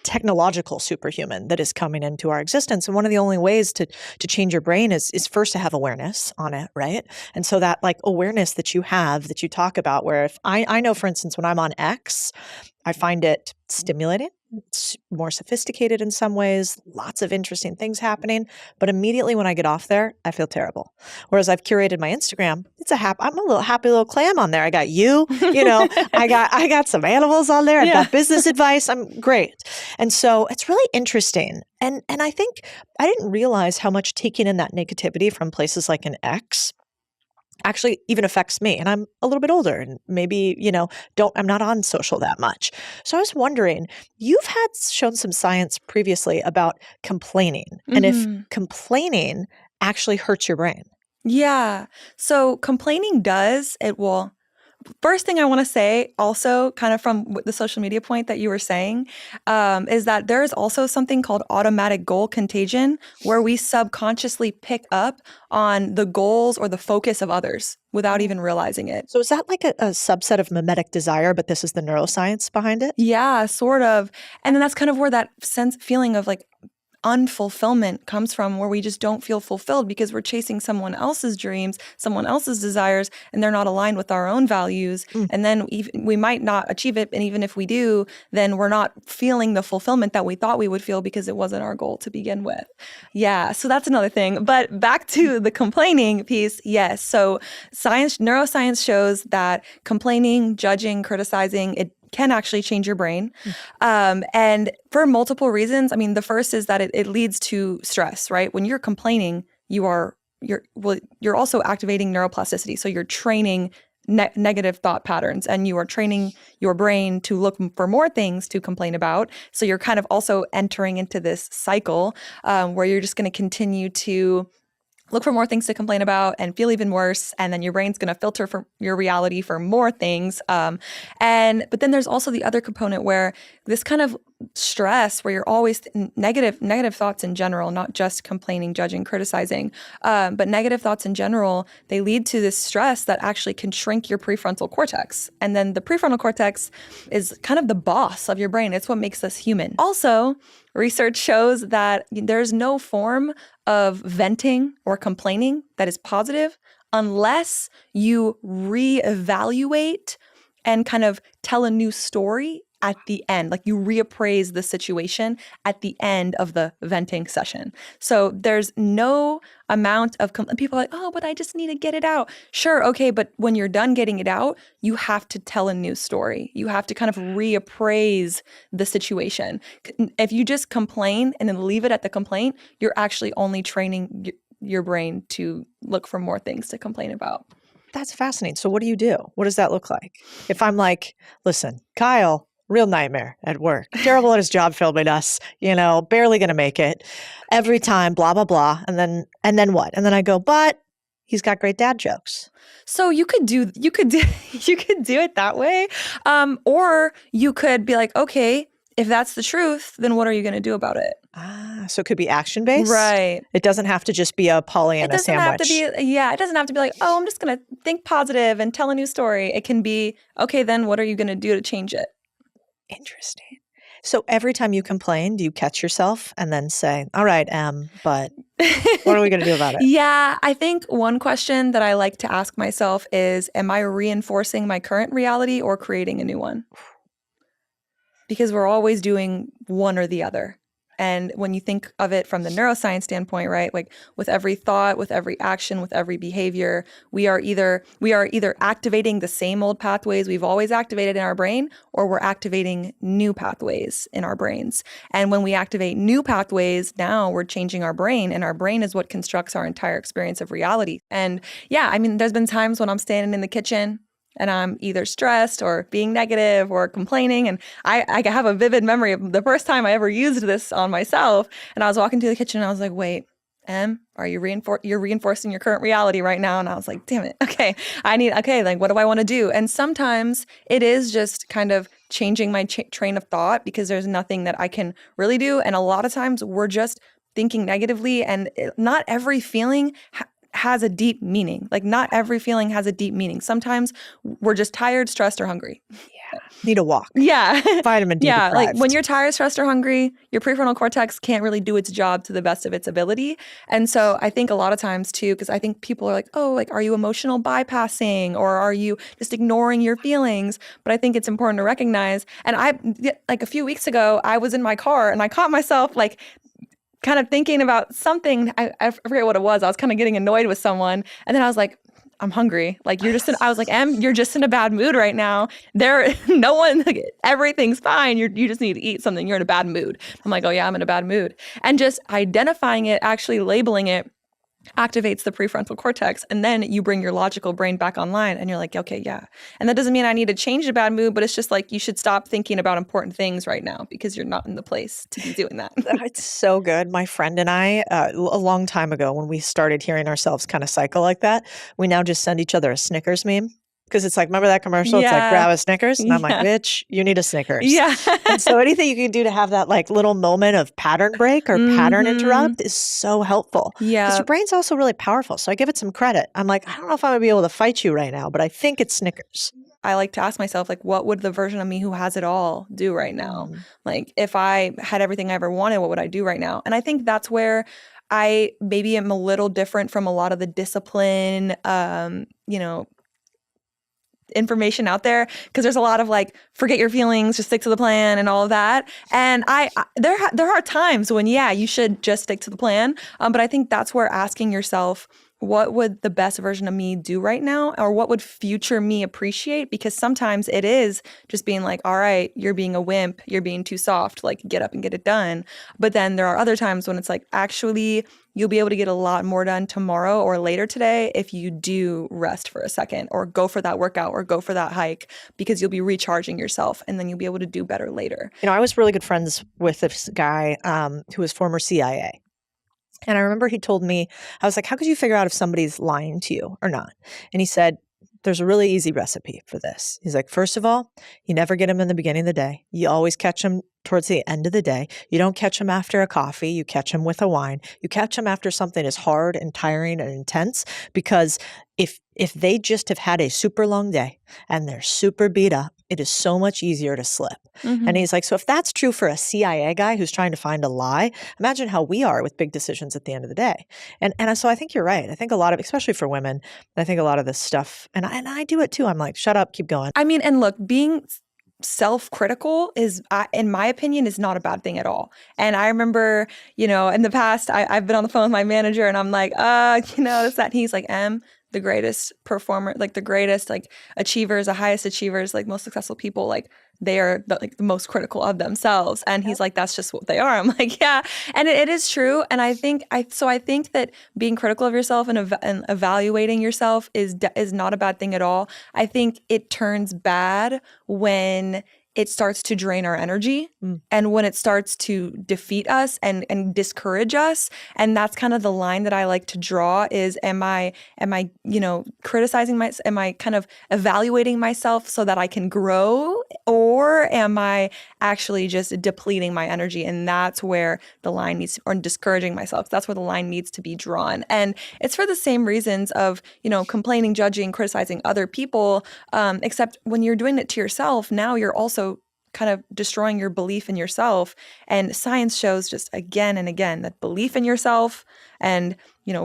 Speaker 4: technological superhuman that is coming into our existence. And one of the only ways to change your brain is first to have awareness on it, right? And so that like awareness that you have, that you talk about, where if I know, for instance, when I'm on X, I find it stimulating. It's more sophisticated in some ways, lots of interesting things happening. But immediately when I get off there, I feel terrible. Whereas I've curated my Instagram, I'm a little happy little clam on there. I got you, I got some animals on there. I've got business advice. I'm great. And so it's really interesting. And I think I didn't realize how much taking in that negativity from places like an X actually even affects me. And I'm a little bit older and maybe, I'm not on social that much. So I was wondering, you've had shown some science previously about complaining and if complaining actually hurts your brain.
Speaker 2: Yeah. So complaining first thing I want to say also kind of from the social media point that you were saying is that there is also something called automatic goal contagion where we subconsciously pick up on the goals or the focus of others without even realizing it.
Speaker 4: So is that like a subset of mimetic desire, but this is the neuroscience behind it?
Speaker 2: Yeah, sort of. And then that's kind of where that feeling of like unfulfillment comes from, where we just don't feel fulfilled because we're chasing someone else's dreams, someone else's desires, and they're not aligned with our own values. And then we might not achieve it. And even if we do, then we're not feeling the fulfillment that we thought we would feel because it wasn't our goal to begin with. Yeah. So that's another thing. But back to the complaining piece. Yes. So neuroscience shows that complaining, judging, criticizing, it can actually change your brain. And for multiple reasons. I mean, the first is that it leads to stress, right? When you're complaining, you're also activating neuroplasticity. So you're training negative thought patterns and you are training your brain to look for more things to complain about. So you're kind of also entering into this cycle where you're just going to continue to look for more things to complain about and feel even worse. And then your brain's going to filter for your reality for more things. But then there's also the other component where this kind of stress where you're always negative thoughts in general, not just complaining, judging, criticizing, but negative thoughts in general, they lead to this stress that actually can shrink your prefrontal cortex. And then the prefrontal cortex is kind of the boss of your brain. It's what makes us human. Also, research shows that there's no form of venting or complaining that is positive unless you reevaluate and kind of tell a new story at the end, like you reappraise the situation at the end of the venting session. So there's no amount of people are like, oh, but I just need to get it out. Sure, okay, but when you're done getting it out, you have to tell a new story. You have to kind of reappraise the situation. If you just complain and then leave it at the complaint, you're actually only training your brain to look for more things to complain about.
Speaker 4: That's fascinating. So what do you do? What does that look like? If I'm like, listen, Kyle, real nightmare at work, terrible at his job filming us, barely going to make it every time, blah, blah, blah. And then what? And then I go, but he's got great dad jokes.
Speaker 2: So you could do it that way. Or you could be like, okay, if that's the truth, then what are you going to do about it?
Speaker 4: So it could be action-based?
Speaker 2: Right.
Speaker 4: It doesn't have to just be a Pollyanna sandwich.
Speaker 2: It doesn't have to be like, oh, I'm just going to think positive and tell a new story. It can be, okay, then what are you going to do to change it?
Speaker 4: Interesting. So every time you complain, do you catch yourself and then say, all right, but what are we going to do about it?
Speaker 2: Yeah, I think one question that I like to ask myself is, am I reinforcing my current reality or creating a new one? Because we're always doing one or the other. And when you think of it from the neuroscience standpoint, right, like with every thought, with every action, with every behavior, we are either activating the same old pathways we've always activated in our brain, or we're activating new pathways in our brains. And when we activate new pathways, now we're changing our brain, and our brain is what constructs our entire experience of reality. And yeah, I mean, there's been times when I'm standing in the kitchen and I'm either stressed or being negative or complaining. And I have a vivid memory of the first time I ever used this on myself. And I was walking through the kitchen and I was like, wait, Are you you're reinforcing your current reality right now? And I was like, damn it. Okay. Like, what do I want to do? And sometimes it is just kind of changing my train of thought because there's nothing that I can really do. And a lot of times we're just thinking negatively, and not every feeling has a deep meaning. Like, not every feeling has a deep meaning. Sometimes we're just tired, stressed, or hungry.
Speaker 4: Need a walk.
Speaker 2: Yeah.
Speaker 4: Vitamin D
Speaker 2: Yeah.
Speaker 4: deprived.
Speaker 2: Like, when you're tired, stressed, or hungry, your prefrontal cortex can't really do its job to the best of its ability. And so I think a lot of times too, because I think people are like, oh, like, are you emotional bypassing, or are you just ignoring your feelings? But I think it's important to recognize. And like a few weeks ago, I was in my car and I caught myself like kind of thinking about something. I forget what it was. I was kind of getting annoyed with someone. And then I was like, I'm hungry. Like, I was like, you're just in a bad mood right now. Like, everything's fine. You just need to eat something. You're in a bad mood. I'm like, oh yeah, I'm in a bad mood. And just identifying it, actually labeling it, activates the prefrontal cortex. And then you bring your logical brain back online and you're like, okay, yeah. And that doesn't mean I need to change the bad mood, but it's just like, you should stop thinking about important things right now because you're not in the place to be doing that.
Speaker 4: It's so good. My friend and I, a long time ago, when we started hearing ourselves kind of cycle like that, we now just send each other a Snickers meme. Because it's like, remember that commercial? It's like, grab a Snickers. And I'm like, bitch, you need a Snickers.
Speaker 2: Yeah.
Speaker 4: And so anything you can do to have that like little moment of pattern break or pattern interrupt is so helpful.
Speaker 2: Yeah.
Speaker 4: Because your brain's also really powerful. So I give it some credit. I'm like, I don't know if I'm going to be able to fight you right now, but I think it's Snickers.
Speaker 2: I like to ask myself, like, what would the version of me who has it all do right now? Like, if I had everything I ever wanted, what would I do right now? And I think that's where I maybe am a little different from a lot of the discipline, information out there, because there's a lot of like, forget your feelings, just stick to the plan and all of that. And there are times when, yeah, you should just stick to the plan. But I think that's where asking yourself, what would the best version of me do right now? Or what would future me appreciate? Because sometimes it is just being like, all right, you're being a wimp, you're being too soft, like, get up and get it done. But then there are other times when it's like, actually, you'll be able to get a lot more done tomorrow or later today if you do rest for a second or go for that workout or go for that hike, because you'll be recharging yourself and then you'll be able to do better later.
Speaker 4: You know, I was really good friends with this guy who was former CIA. And I remember he told me, I was like, how could you figure out if somebody's lying to you or not? And he said, there's a really easy recipe for this. He's like, first of all, you never get them in the beginning of the day. You always catch them towards the end of the day. You don't catch them after a coffee. You catch them with a wine. You catch them after something is hard and tiring and intense, because if they just have had a super long day and they're super beat up, it is so much easier to slip. And he's like, so if that's true for a CIA guy who's trying to find a lie, imagine how we are with big decisions at the end of the day. And so I think you're right. I think a lot of, especially for women, I think a lot of this stuff, and I do it too. I'm like, shut up, keep going.
Speaker 2: I mean, and look, being self-critical is, in my opinion, is not a bad thing at all. And I remember, in the past, I've been on the phone with my manager and I'm like, this, that. And he's like, the greatest performer, like the greatest, like achievers, the highest achievers, like most successful people, like they are the most critical of themselves. And he's like, that's just what they are. I'm like, yeah. And it is true. And I think that being critical of yourself and evaluating yourself is not a bad thing at all. I think it turns bad when it starts to drain our energy and when it starts to defeat us and discourage us. And that's kind of the line that I like to draw is, am I criticizing myself? Am I kind of evaluating myself so that I can grow? Or am I actually just depleting my energy? And that's where the line needs to, or discouraging myself. That's where the line needs to be drawn. And it's for the same reasons of, complaining, judging, criticizing other people, except when you're doing it to yourself, now you're also kind of destroying your belief in yourself. And science shows just again and again that belief in yourself and,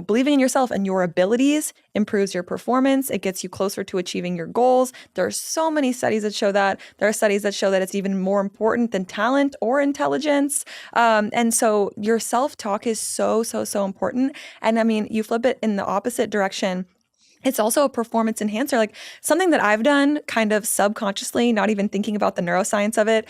Speaker 2: believing in yourself and your abilities improves your performance. It gets you closer to achieving your goals. There are so many studies that show that. There are studies that show that it's even more important than talent or intelligence. And so your self-talk is so, so, so important. And I mean, you flip it in the opposite direction. it's also a performance enhancer. Like something that I've done kind of subconsciously, not even thinking about the neuroscience of it,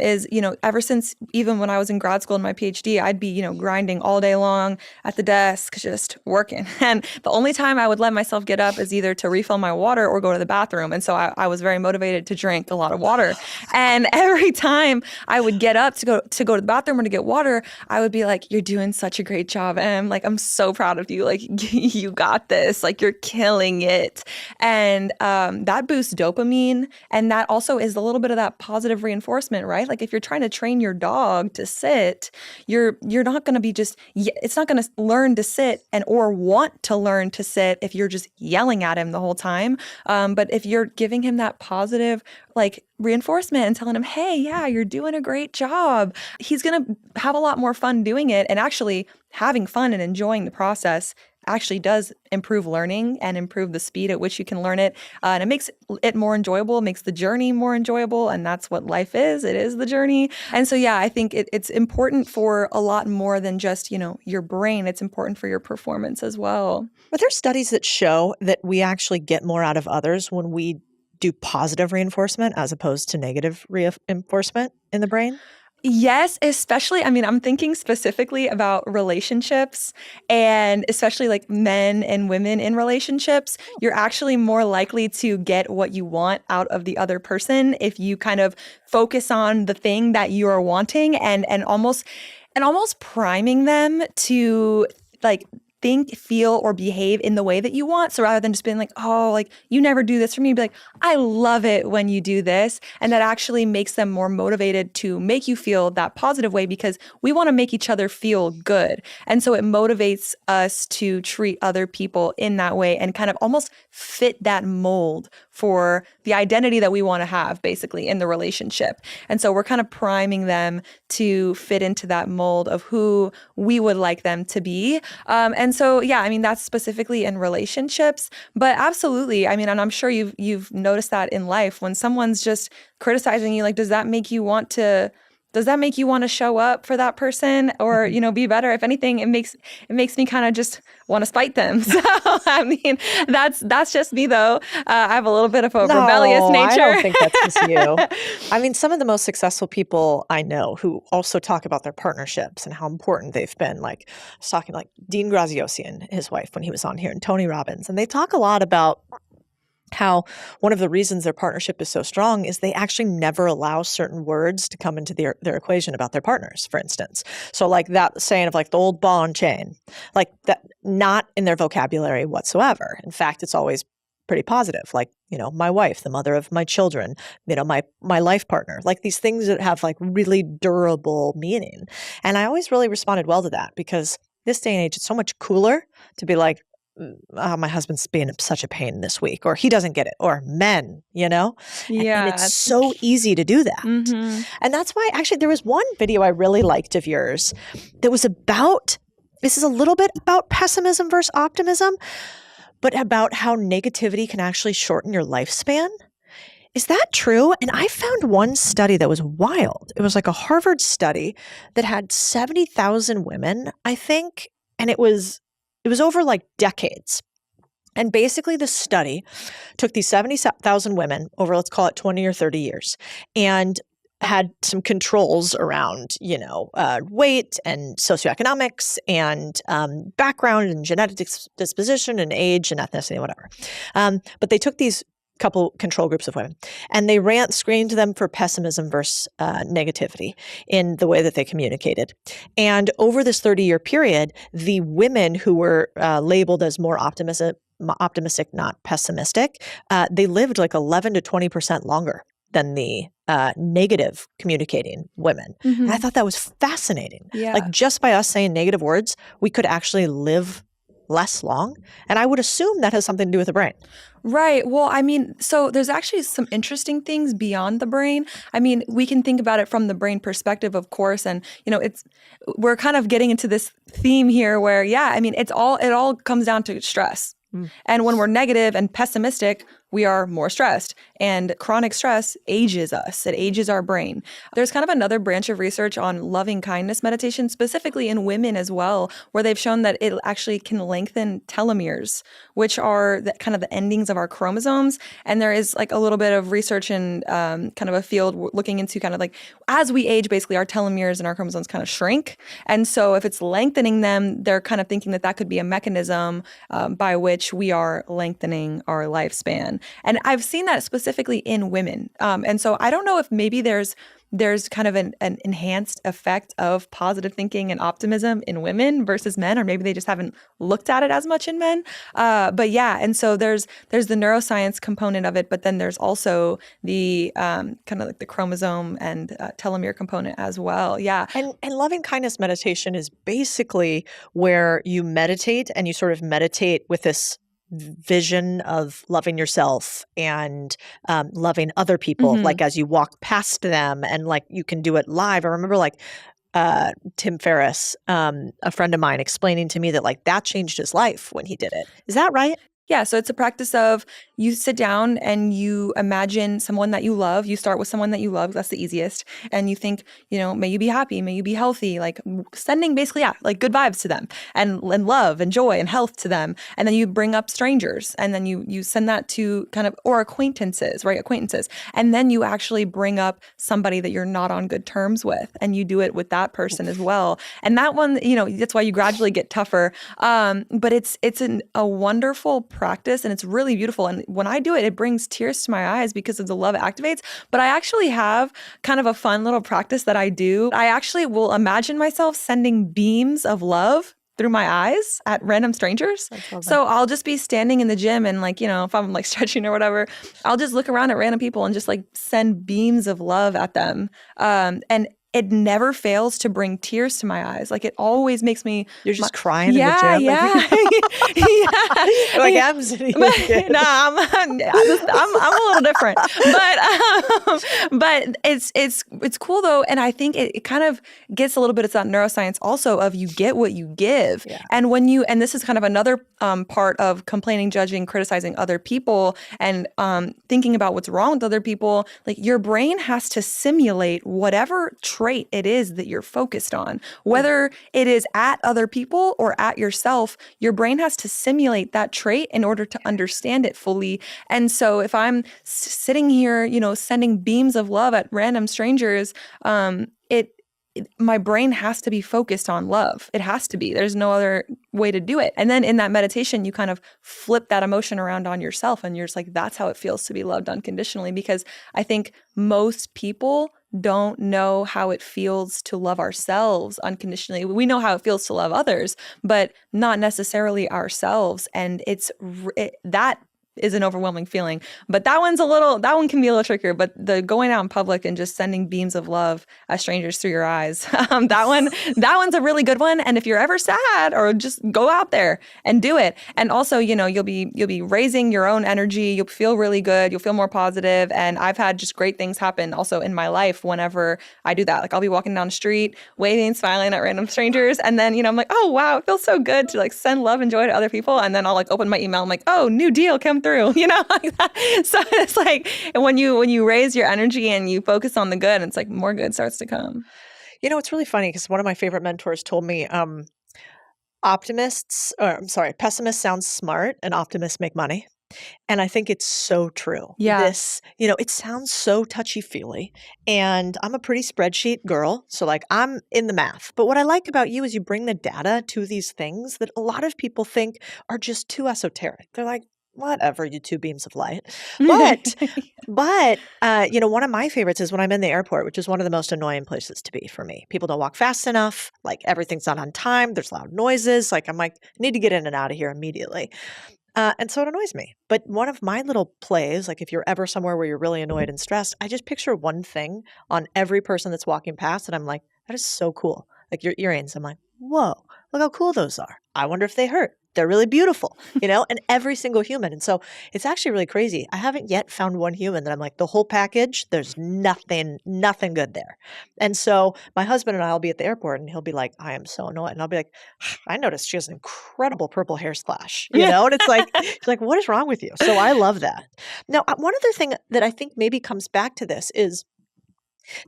Speaker 2: is, ever since even when I was in grad school in my PhD, I'd be, grinding all day long at the desk, just working. And the only time I would let myself get up is either to refill my water or go to the bathroom. And so I was very motivated to drink a lot of water. And every time I would get up to go to the bathroom or to get water, I would be like, you're doing such a great job, Em. Like, I'm so proud of you. Like, you got this. Like, you're killing it. And that boosts dopamine. And that also is a little bit of that positive reinforcement, right? Like if you're trying to train your dog to sit, you're not going to be it's not going to learn to sit or want to learn to sit if you're just yelling at him the whole time. But if you're giving him that positive like reinforcement and telling him, hey, yeah, you're doing a great job, he's going to have a lot more fun doing it. And actually having fun and enjoying the process actually does improve learning and improve the speed at which you can learn it. And it makes it more enjoyable, makes the journey more enjoyable. And that's what life is. It is the journey. And so, yeah, I think it's important for a lot more than just, your brain. It's important for your performance as well.
Speaker 4: Are there studies that show that we actually get more out of others when we do positive reinforcement as opposed to negative reinforcement in the brain?
Speaker 2: Yes, especially, I'm thinking specifically about relationships and especially like men and women in relationships. You're actually more likely to get what you want out of the other person if you kind of focus on the thing that you are wanting and almost priming them to like think, feel, or behave in the way that you want. So rather than just being like, oh, like you never do this for me, be like, I love it when you do this. And that actually makes them more motivated to make you feel that positive way because we want to make each other feel good. And so it motivates us to treat other people in that way and kind of almost fit that mold for the identity that we want to have basically in the relationship. And so we're kind of priming them to fit into that mold of who we would like them to be. And so, yeah, that's specifically in relationships, but absolutely. And I'm sure you've noticed that in life when someone's just criticizing you, like, does that make you want to show up for that person or, be better? If anything, it makes me kind of just want to spite them. So, that's just me though. I have a little bit of a rebellious nature.
Speaker 4: I don't think that's just you. Some of the most successful people I know who also talk about their partnerships and how important they've been. Like I was talking like Dean Graziosi and his wife when he was on here and Tony Robbins. And they talk a lot about how one of the reasons their partnership is so strong is they actually never allow certain words to come into their equation about their partners, for instance. So like that saying of like the old ball and chain, like that, not in their vocabulary whatsoever. In fact, it's always pretty positive. Like, my wife, the mother of my children, my life partner, like these things that have like really durable meaning. And I always really responded well to that because this day and age, it's so much cooler to be like, oh, my husband's being such a pain this week, or he doesn't get it, or men,
Speaker 2: Yeah.
Speaker 4: And it's so easy to do that.
Speaker 2: Mm-hmm.
Speaker 4: And that's why actually there was one video I really liked of yours that was this is a little bit about pessimism versus optimism, but about how negativity can actually shorten your lifespan. Is that true? And I found one study that was wild. It was like a Harvard study that had 70,000 women, I think, and it was over like decades. And basically the study took these 70,000 women over, let's call it 20 or 30 years, and had some controls around, weight and socioeconomics and background and genetic disposition and age and ethnicity and whatever. But they took these couple control groups of women, and they screened them for pessimism versus negativity in the way that they communicated. And over this 30-year period, the women who were labeled as more optimistic, not pessimistic, they lived like 11 to 20% longer than the negative communicating women.
Speaker 2: Mm-hmm.
Speaker 4: And I thought that was fascinating.
Speaker 2: Yeah.
Speaker 4: Like just by us saying negative words, we could actually live less long. And I would assume that has something to do with the brain.
Speaker 2: Right. Well, so there's actually some interesting things beyond the brain. We can think about it from the brain perspective, of course. And, we're kind of getting into this theme here where, it all comes down to stress. And when we're negative and pessimistic, we are more stressed. And chronic stress ages us. It ages our brain. There's kind of another branch of research on loving kindness meditation, specifically in women as well, where they've shown that it actually can lengthen telomeres, which are kind of the endings of our chromosomes. And there is like a little bit of research in kind of a field looking into kind of like as we age, basically our telomeres and our chromosomes kind of shrink. And so if it's lengthening them, they're kind of thinking that that could be a mechanism by which we are lengthening our lifespan. And I've seen that specifically in women. And so I don't know if maybe there's kind of an enhanced effect of positive thinking and optimism in women versus men, or maybe they just haven't looked at it as much in men. But yeah, and so there's the neuroscience component of it, but then there's also the kind of like the chromosome and telomere component as well. Yeah.
Speaker 4: And loving kindness meditation is basically where you meditate and you sort of meditate with this vision of loving yourself and loving other people, like as you walk past them, and like you can do it live. I remember like Tim Ferriss, a friend of mine, explaining to me that like that changed his life when he did it. Is that right?
Speaker 2: Yeah, so it's a practice of you sit down and you imagine someone that you love. You start with someone that you love. That's the easiest. And you think, may you be happy, may you be healthy, like sending basically, like good vibes to them and love and joy and health to them. And then you bring up strangers and then you send that to kind of, or acquaintances, right? Acquaintances. And then you actually bring up somebody that you're not on good terms with, and you do it with that person as well. And that one, that's why you gradually get tougher. But it's a wonderful practice, and it's really beautiful. And when I do it, it brings tears to my eyes because of the love it activates. But I actually have kind of a fun little practice that I do. I actually will imagine myself sending beams of love through my eyes at random strangers. So I'll just be standing in the gym and like, if I'm like stretching or whatever, I'll just look around at random people and just like send beams of love at them. And it never fails to bring tears to my eyes. Like it always makes me.
Speaker 4: You're just crying in the gym.
Speaker 2: Yeah.
Speaker 4: You're like, I'm sitting here.
Speaker 2: No, I'm a little different. But it's cool though, and I think it kind of gets a little bit of that neuroscience also of you get what you give.
Speaker 4: Yeah.
Speaker 2: And and this is kind of another part of complaining, judging, criticizing other people, and thinking about what's wrong with other people. Like your brain has to simulate whatever trait it is that you're focused on, whether it is at other people or at yourself. Your brain has to simulate that trait in order to understand it fully. And so if I'm sitting here, sending beams of love at random strangers, my brain has to be focused on love. It has to be. There's no other way to do it. And then in that meditation, you kind of flip that emotion around on yourself, and you're just like, that's how it feels to be loved unconditionally. Because I think most people don't know how it feels to love ourselves unconditionally. We know how it feels to love others, but not necessarily ourselves. And that is an overwhelming feeling. But that one can be a little trickier. But the going out in public and just sending beams of love at strangers through your eyes, that one's a really good one. And if you're ever sad, or just go out there and do it. And also, you'll be raising your own energy. You'll feel really good. You'll feel more positive. And I've had just great things happen also in my life whenever I do that. Like I'll be walking down the street, waving, smiling at random strangers. And then, I'm like, oh, wow, it feels so good to like send love and joy to other people. And then I'll like open my email. I'm like, oh, new deal, come through, like that. So it's like when you raise your energy and you focus on the good, it's like more good starts to come.
Speaker 4: It's really funny because one of my favorite mentors told me pessimists sound smart and optimists make money. And I think it's so true.
Speaker 2: Yeah.
Speaker 4: It sounds so touchy-feely. And I'm a pretty spreadsheet girl. So like I'm in the math. But what I like about you is you bring the data to these things that a lot of people think are just too esoteric. They're like, whatever, you two beams of light. But one of my favorites is when I'm in the airport, which is one of the most annoying places to be for me. People don't walk fast enough. Like everything's not on time. There's loud noises. Like I'm like, I need to get in and out of here immediately. And so it annoys me. But one of my little plays, like if you're ever somewhere where you're really annoyed and stressed, I just picture one thing on every person that's walking past. And I'm like, that is so cool. Like your earrings. I'm like, whoa, look how cool those are. I wonder if they hurt. They're really beautiful, and every single human. And so it's actually really crazy. I haven't yet found one human that I'm like, the whole package, there's nothing good there. And so my husband and I will be at the airport and he'll be like, I am so annoyed. And I'll be like, I noticed she has an incredible purple hair splash, and it's like, she's like, what is wrong with you? So I love that. Now, one other thing that I think maybe comes back to this is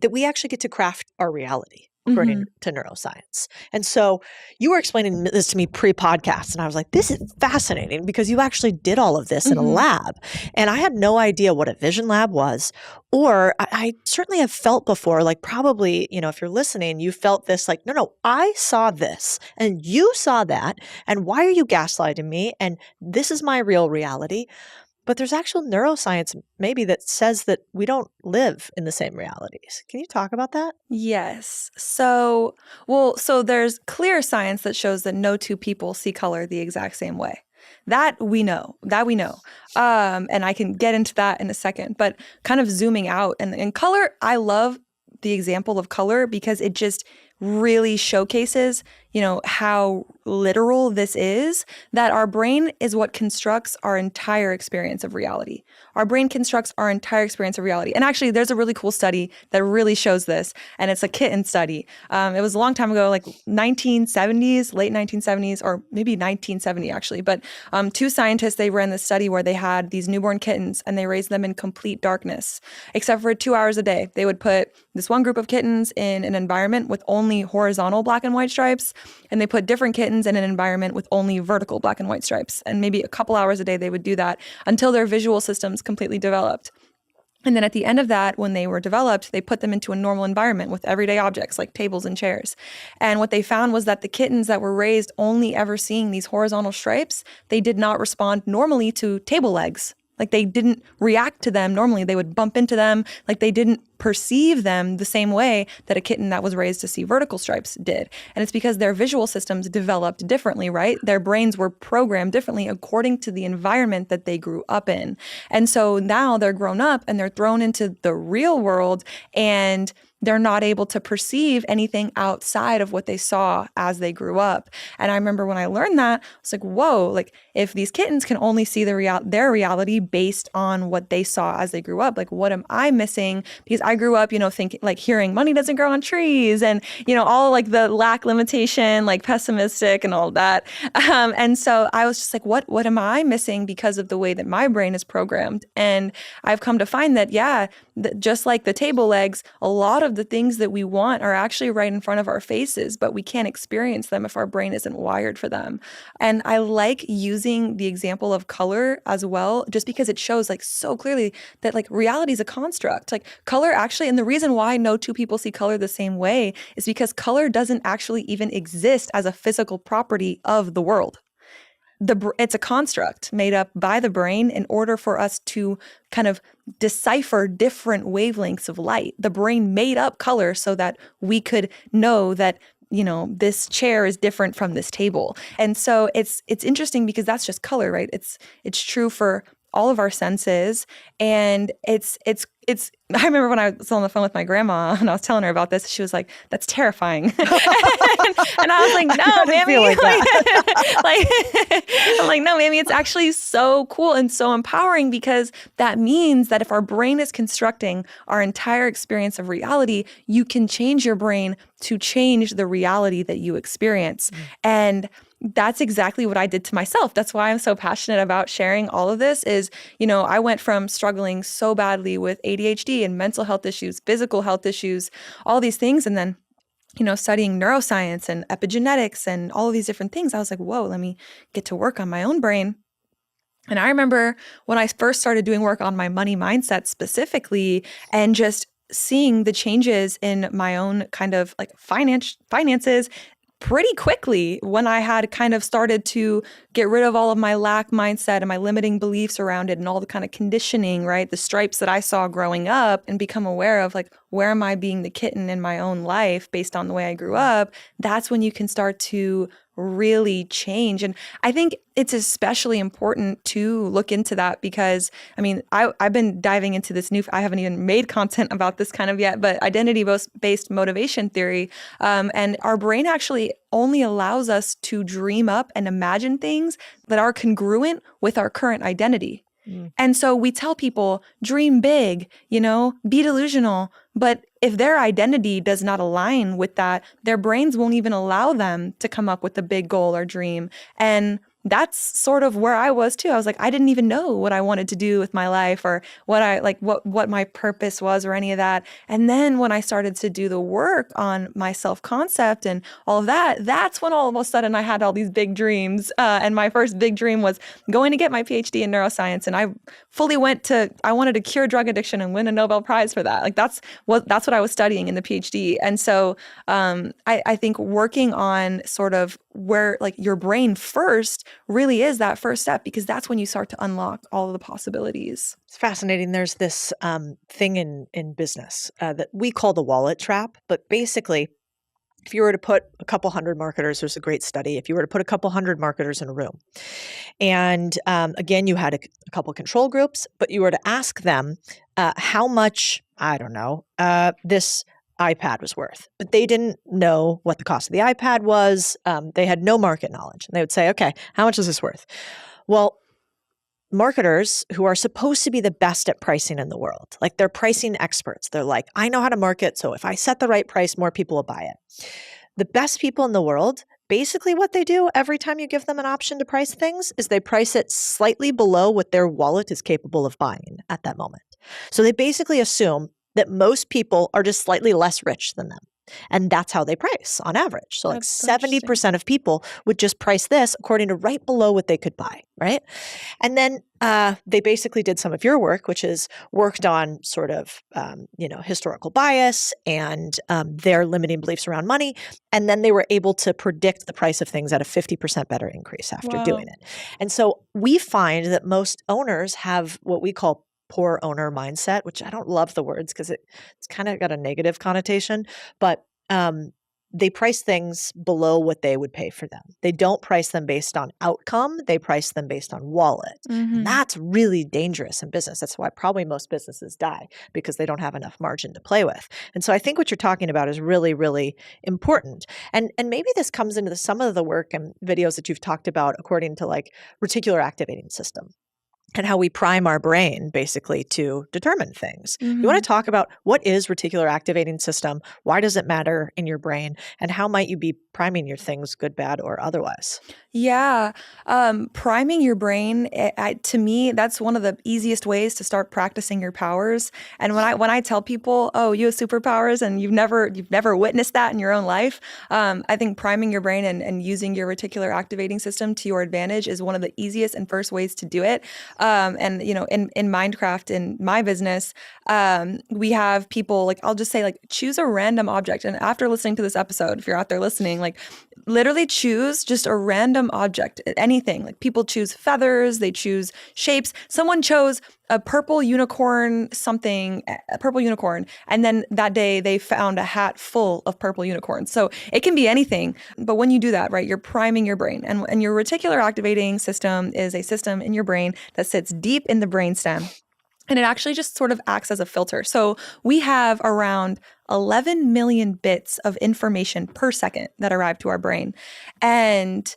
Speaker 4: that we actually get to craft our reality according to neuroscience. And so you were explaining this to me pre-podcast, and I was like, this is fascinating because you actually did all of this in a lab. And I had no idea what a vision lab was, or I certainly have felt before, like probably, if you're listening, you felt this like, no, I saw this and you saw that. And why are you gaslighting me? And this is my real reality. But there's actual neuroscience maybe that says that we don't live in the same realities. Can you talk about that?
Speaker 2: Yes. So there's clear science that shows that no two people see color the exact same way. That we know. And I can get into that in a second. But kind of zooming out, and in color, I love the example of color because it just really showcases, how literal this is, that our brain is what constructs our entire experience of reality. Our brain constructs our entire experience of reality. And actually, there's a really cool study that really shows this, and it's a kitten study. It was a long time ago, like 1970s, late 1970s, or maybe 1970 actually. But two scientists, they ran this study where they had these newborn kittens and they raised them in complete darkness, except for 2 hours a day. They would put this one group of kittens in an environment with only horizontal black and white stripes, and they put different kittens in an environment with only vertical black and white stripes. And maybe a couple hours a day they would do that until their visual systems completely developed. And then at the end of that, when they were developed, they put them into a normal environment with everyday objects like tables and chairs. And what they found was that the kittens that were raised only ever seeing these horizontal stripes, they did not respond normally to table legs. Like they didn't react to them normally. They would bump into them. Like they didn't perceive them the same way that a kitten that was raised to see vertical stripes did. And it's because their visual systems developed differently, right? Their brains were programmed differently according to the environment that they grew up in. And so now they're grown up and they're thrown into the real world, and they're not able to perceive anything outside of what they saw as they grew up. And I remember when I learned that, I was like, whoa, like if these kittens can only see their reality based on what they saw as they grew up, like what am I missing? Because I grew up, thinking like hearing money doesn't grow on trees and, all like the lack limitation, like pessimistic and all that. And so I was just like, what am I missing because of the way that my brain is programmed? And I've come to find that, just like the table legs, a lot of the things that we want are actually right in front of our faces, but we can't experience them if our brain isn't wired for them. And I like using the example of color as well, just because it shows like so clearly that like reality is a construct. Like color actually, and the reason why no two people see color the same way is because color doesn't actually even exist as a physical property of the world. It's a construct made up by the brain in order for us to kind of decipher different wavelengths of light. The brain made up color so that we could know that, this chair is different from this table. And so it's interesting because that's just color, right? It's true for all of our senses. And it's I remember when I was on the phone with my grandma and I was telling her about this, she was like, that's terrifying. And I was like, no, Mammy. I'm like, no, Mammy, it's actually so cool and so empowering because that means that if our brain is constructing our entire experience of reality, you can change your brain to change the reality that you experience. And that's exactly what I did to myself. That's why I'm so passionate about sharing all of this is, I went from struggling so badly with ADHD and mental health issues, physical health issues, all these things. And then, studying neuroscience and epigenetics and all of these different things, I was like, whoa, let me get to work on my own brain. And I remember when I first started doing work on my money mindset specifically and just seeing the changes in my own kind of like finances pretty quickly when I had kind of started to get rid of all of my lack mindset and my limiting beliefs around it and all the kind of conditioning, right? The stripes that I saw growing up and become aware of like, where am I being the kitten in my own life based on the way I grew up, that's when you can start to really change. And I think it's especially important to look into that because, I mean, I've been diving into this I haven't even made content about this kind of yet, but identity-based motivation theory. And our brain actually only allows us to dream up and imagine things that are congruent with our current identity. And so we tell people, dream big, be delusional. But if their identity does not align with that, their brains won't even allow them to come up with a big goal or dream. And that's sort of where I was too. I was like, I didn't even know what I wanted to do with my life or what my purpose was or any of that. And then when I started to do the work on my self-concept and all of that, that's when all of a sudden I had all these big dreams. And my first big dream was going to get my PhD in neuroscience. And I fully I wanted to cure drug addiction and win a Nobel Prize for that. Like that's what I was studying in the PhD. And so I think working on sort of where like your brain first really is that first step, because that's when you start to unlock all of the possibilities.
Speaker 4: It's fascinating. There's this thing in business that we call the wallet trap. But basically, if you were to put a couple hundred marketers, there's a great study. If you were to put a couple hundred marketers in a room, and again, you had a couple control groups, but you were to ask them how much, I don't know, this iPad was worth, but they didn't know what the cost of the iPad was. They had no market knowledge. And they would say, okay, how much is this worth? Well, marketers who are supposed to be the best at pricing in the world, like they're pricing experts. They're like, I know how to market. So if I set the right price, more people will buy it. The best people in the world, basically what they do every time you give them an option to price things is they price it slightly below what their wallet is capable of buying at that moment. So they basically assume that most people are just slightly less rich than them. And that's how they price on average. So like 70% of people would just price this according to right below what they could buy, right? And then they basically did some of your work, which is worked on sort of, historical bias and their limiting beliefs around money. And then they were able to predict the price of things at a 50% better increase after doing it. And so we find that most owners have what we call poor owner mindset, which I don't love the words because it's kind of got a negative connotation, but they price things below what they would pay for them. They don't price them based on outcome. They price them based on wallet. And that's really dangerous in business. That's why probably most businesses die, because they don't have enough margin to play with. And so I think what you're talking about is really, really important. And maybe this comes into some of the work and videos that you've talked about according to like reticular activating system, and how we prime our brain basically to determine things. You want to talk about what is reticular activating system? Why does it matter in your brain? And how might you be priming your things, good, bad, or otherwise?
Speaker 2: Yeah. Priming your brain, to me, that's one of the easiest ways to start practicing your powers. And when I tell people, oh, you have superpowers and you've never witnessed that in your own life, I think priming your brain and using your reticular activating system to your advantage is one of the easiest and first ways to do it. And in Mindcraft, in my business, we have people like, I'll just say like, choose a random object. And after listening to this episode, if you're out there listening, like literally choose just a random object, anything. Like people choose feathers, they choose shapes. Someone chose a purple unicorn, and then that day they found a hat full of purple unicorns. So it can be anything. But when you do that, right, you're priming your brain. And your reticular activating system is a system in your brain that sits deep in the brainstem. And it actually just sort of acts as a filter. So we have around 11 million bits of information per second that arrive to our brain. And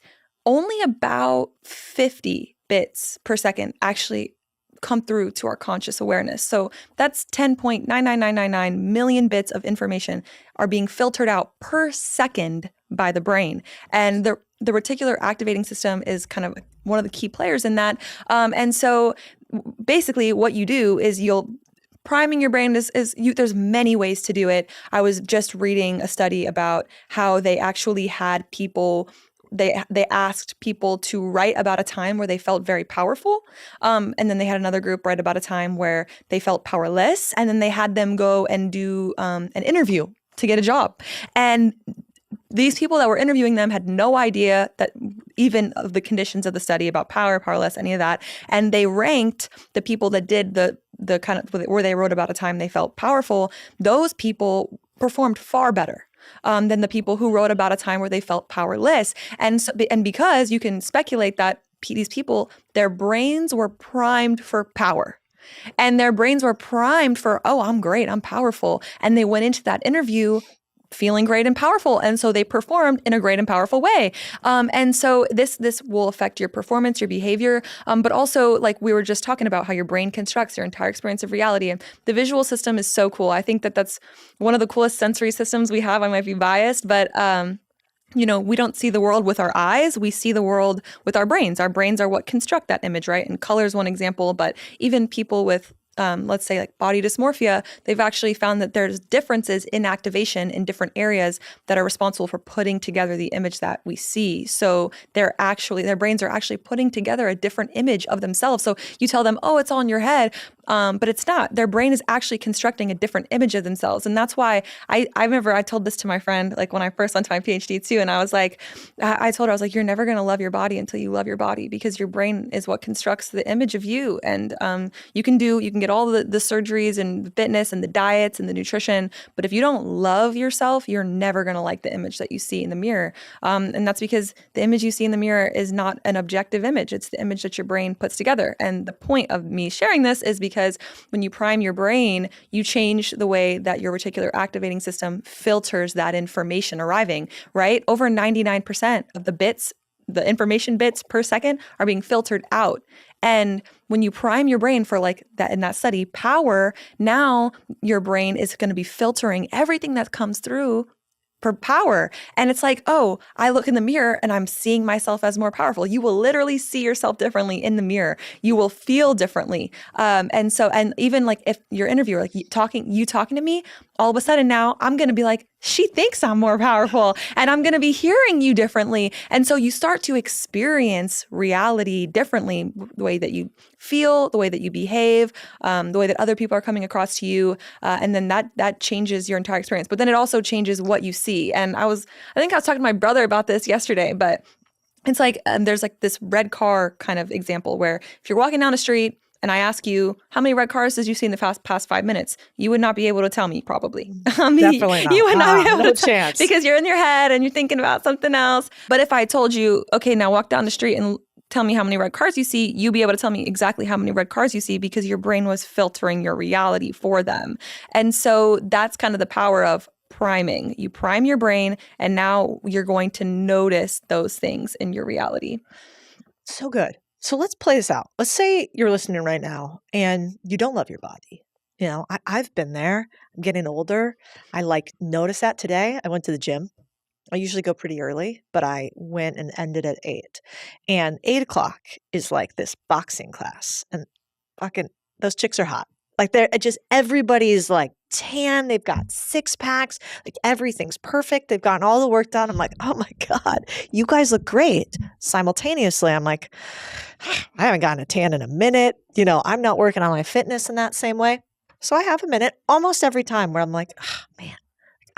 Speaker 2: only about 50 bits per second actually come through to our conscious awareness. So that's 10.99999 million bits of information are being filtered out per second by the brain. And the reticular activating system is kind of one of the key players in that. And so basically what you do is priming your brain there's many ways to do it. I was just reading a study about how they actually had people, they asked people to write about a time where they felt very powerful. And then they had another group write about a time where they felt powerless. And then they had them go and do an interview to get a job. And these people that were interviewing them had no idea that even of the conditions of the study about power, powerless, any of that. And they ranked the people that did the the kind of where they wrote about a time they felt powerful, those people performed far better than the people who wrote about a time where they felt powerless. And because you can speculate that these people, their brains were primed for power. And their brains were primed for, oh, I'm great, I'm powerful. And they went into that interview feeling great and powerful. And so they performed in a great and powerful way. And so this will affect your performance, your behavior, but also like we were just talking about how your brain constructs your entire experience of reality. And the visual system is so cool. I think that that's one of the coolest sensory systems we have. I might be biased, but we don't see the world with our eyes. We see the world with our brains. Our brains are what construct that image, right? And color is one example, but even people with let's say like body dysmorphia, they've actually found that there's differences in activation in different areas that are responsible for putting together the image that we see. So their brains are actually putting together a different image of themselves. So you tell them, oh, it's all in your head. But it's not. Their brain is actually constructing a different image of themselves. And that's why I remember I told this to my friend, like when I first went to my PhD too. And I was like, I told her, I was like, you're never going to love your body until you love your body, because your brain is what constructs the image of you. And you can get all the surgeries and the fitness and the diets and the nutrition. But if you don't love yourself, you're never going to like the image that you see in the mirror. And that's because the image you see in the mirror is not an objective image. It's the image that your brain puts together. And the point of me sharing this is because when you prime your brain, you change the way that your reticular activating system filters that information arriving, right? Over 99% of the information bits per second are being filtered out. And when you prime your brain for like that in that study, power, now your brain is going to be filtering everything that comes through for power. And it's like, oh, I look in the mirror and I'm seeing myself as more powerful. You will literally see yourself differently in the mirror. You will feel differently. And even like if your interviewer, like you talking to me, all of a sudden now I'm going to be like, she thinks I'm more powerful, and I'm going to be hearing you differently. And so you start to experience reality differently, the way that you feel, the way that you behave, the way that other people are coming across to you. And then that changes your entire experience. But then it also changes what you see. And I think I was talking to my brother about this yesterday, but it's like, there's like this red car kind of example where if you're walking down the street, and I ask you, how many red cars did you see in the past 5 minutes? You would not be able to tell me, probably.
Speaker 4: Definitely not.
Speaker 2: You would not be able
Speaker 4: no
Speaker 2: to tell,
Speaker 4: chance.
Speaker 2: because you're in your head and you're thinking about something else. But if I told you, okay, now walk down the street and tell me how many red cars you see, you'd be able to tell me exactly how many red cars you see, because your brain was filtering your reality for them. And so that's kind of the power of priming. You prime your brain, and now you're going to notice those things in your reality.
Speaker 4: So good. So let's play this out. Let's say you're listening right now and you don't love your body. I've been there. I'm getting older. I noticed that today. I went to the gym. I usually go pretty early, but I went and ended at 8. And 8 o'clock is like this boxing class. And fucking those chicks are hot. Like everybody's like tan. They've got 6 packs. Like everything's perfect. They've gotten all the work done. I'm like, oh my God, you guys look great. Simultaneously, I'm like, I haven't gotten a tan in a minute. I'm not working on my fitness in that same way. So I have a minute almost every time where I'm like, oh man,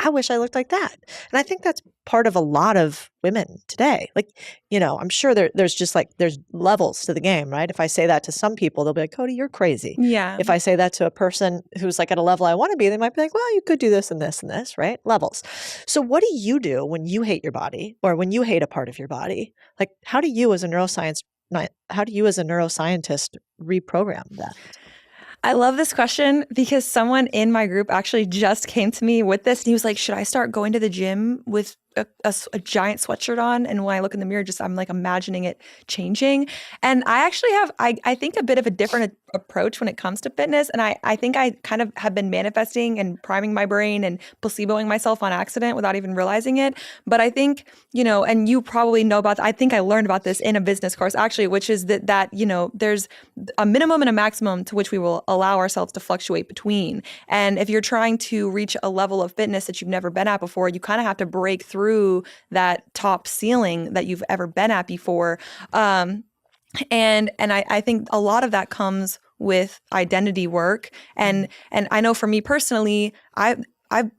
Speaker 4: I wish I looked like that. And I think that's part of a lot of women today. I'm sure there's levels to the game, right? If I say that to some people, they'll be like, Codie, you're crazy.
Speaker 2: Yeah.
Speaker 4: If I say that to a person who's like at a level I want to be, they might be like, well, you could do this and this and this, right? Levels. So what do you do when you hate your body, or when you hate a part of your body? Like, how do you as a neuroscientist reprogram that?
Speaker 2: I love this question, because someone in my group actually just came to me with this. And he was like, should I start going to the gym with a giant sweatshirt on? And when I look in the mirror, I'm like imagining it changing. And I actually have, I think, a bit of a different approach when it comes to fitness. And I think I kind of have been manifesting and priming my brain and placeboing myself on accident without even realizing it. But I think, and you probably know about, I think I learned about this in a business course actually, which is that there's a minimum and a maximum to which we will allow ourselves to fluctuate between. And if you're trying to reach a level of fitness that you've never been at before, you kind of have to break through that top ceiling that you've ever been at before. And I think a lot of that comes with identity work. And I know for me personally, I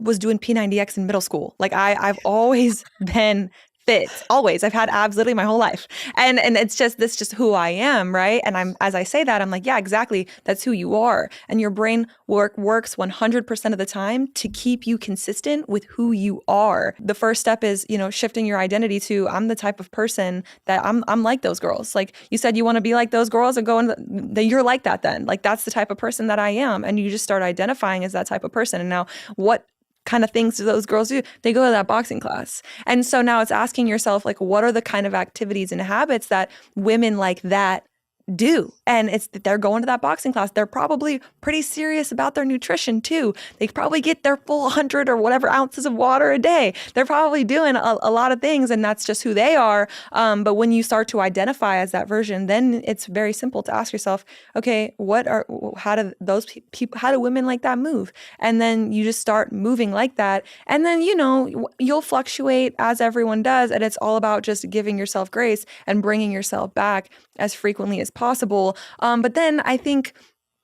Speaker 2: was doing P90X in middle school. Like I've always been fit always. I've had abs literally my whole life. And it's just who I am, right? And as I say that, I'm like, yeah, exactly. That's who you are. And your brain works 100% of the time to keep you consistent with who you are. The first step is, shifting your identity to, I'm the type of person that I'm like those girls. Like you said, you want to be like those girls and you're like that then. Like that's the type of person that I am. And you just start identifying as that type of person. And now what kind of things do those girls do? They go to that boxing class. And so now it's asking yourself, like, what are the kind of activities and habits that women like that do? And it's that they're going to that boxing class. They're probably pretty serious about their nutrition too. They probably get their full 100 or whatever ounces of water a day. They're probably doing a lot of things, and that's just who they are. But when you start to identify as that version, then it's very simple to ask yourself, okay, how do women like that move? And then you just start moving like that. And then, you'll fluctuate as everyone does. And it's all about just giving yourself grace and bringing yourself back as frequently as possible. But then I think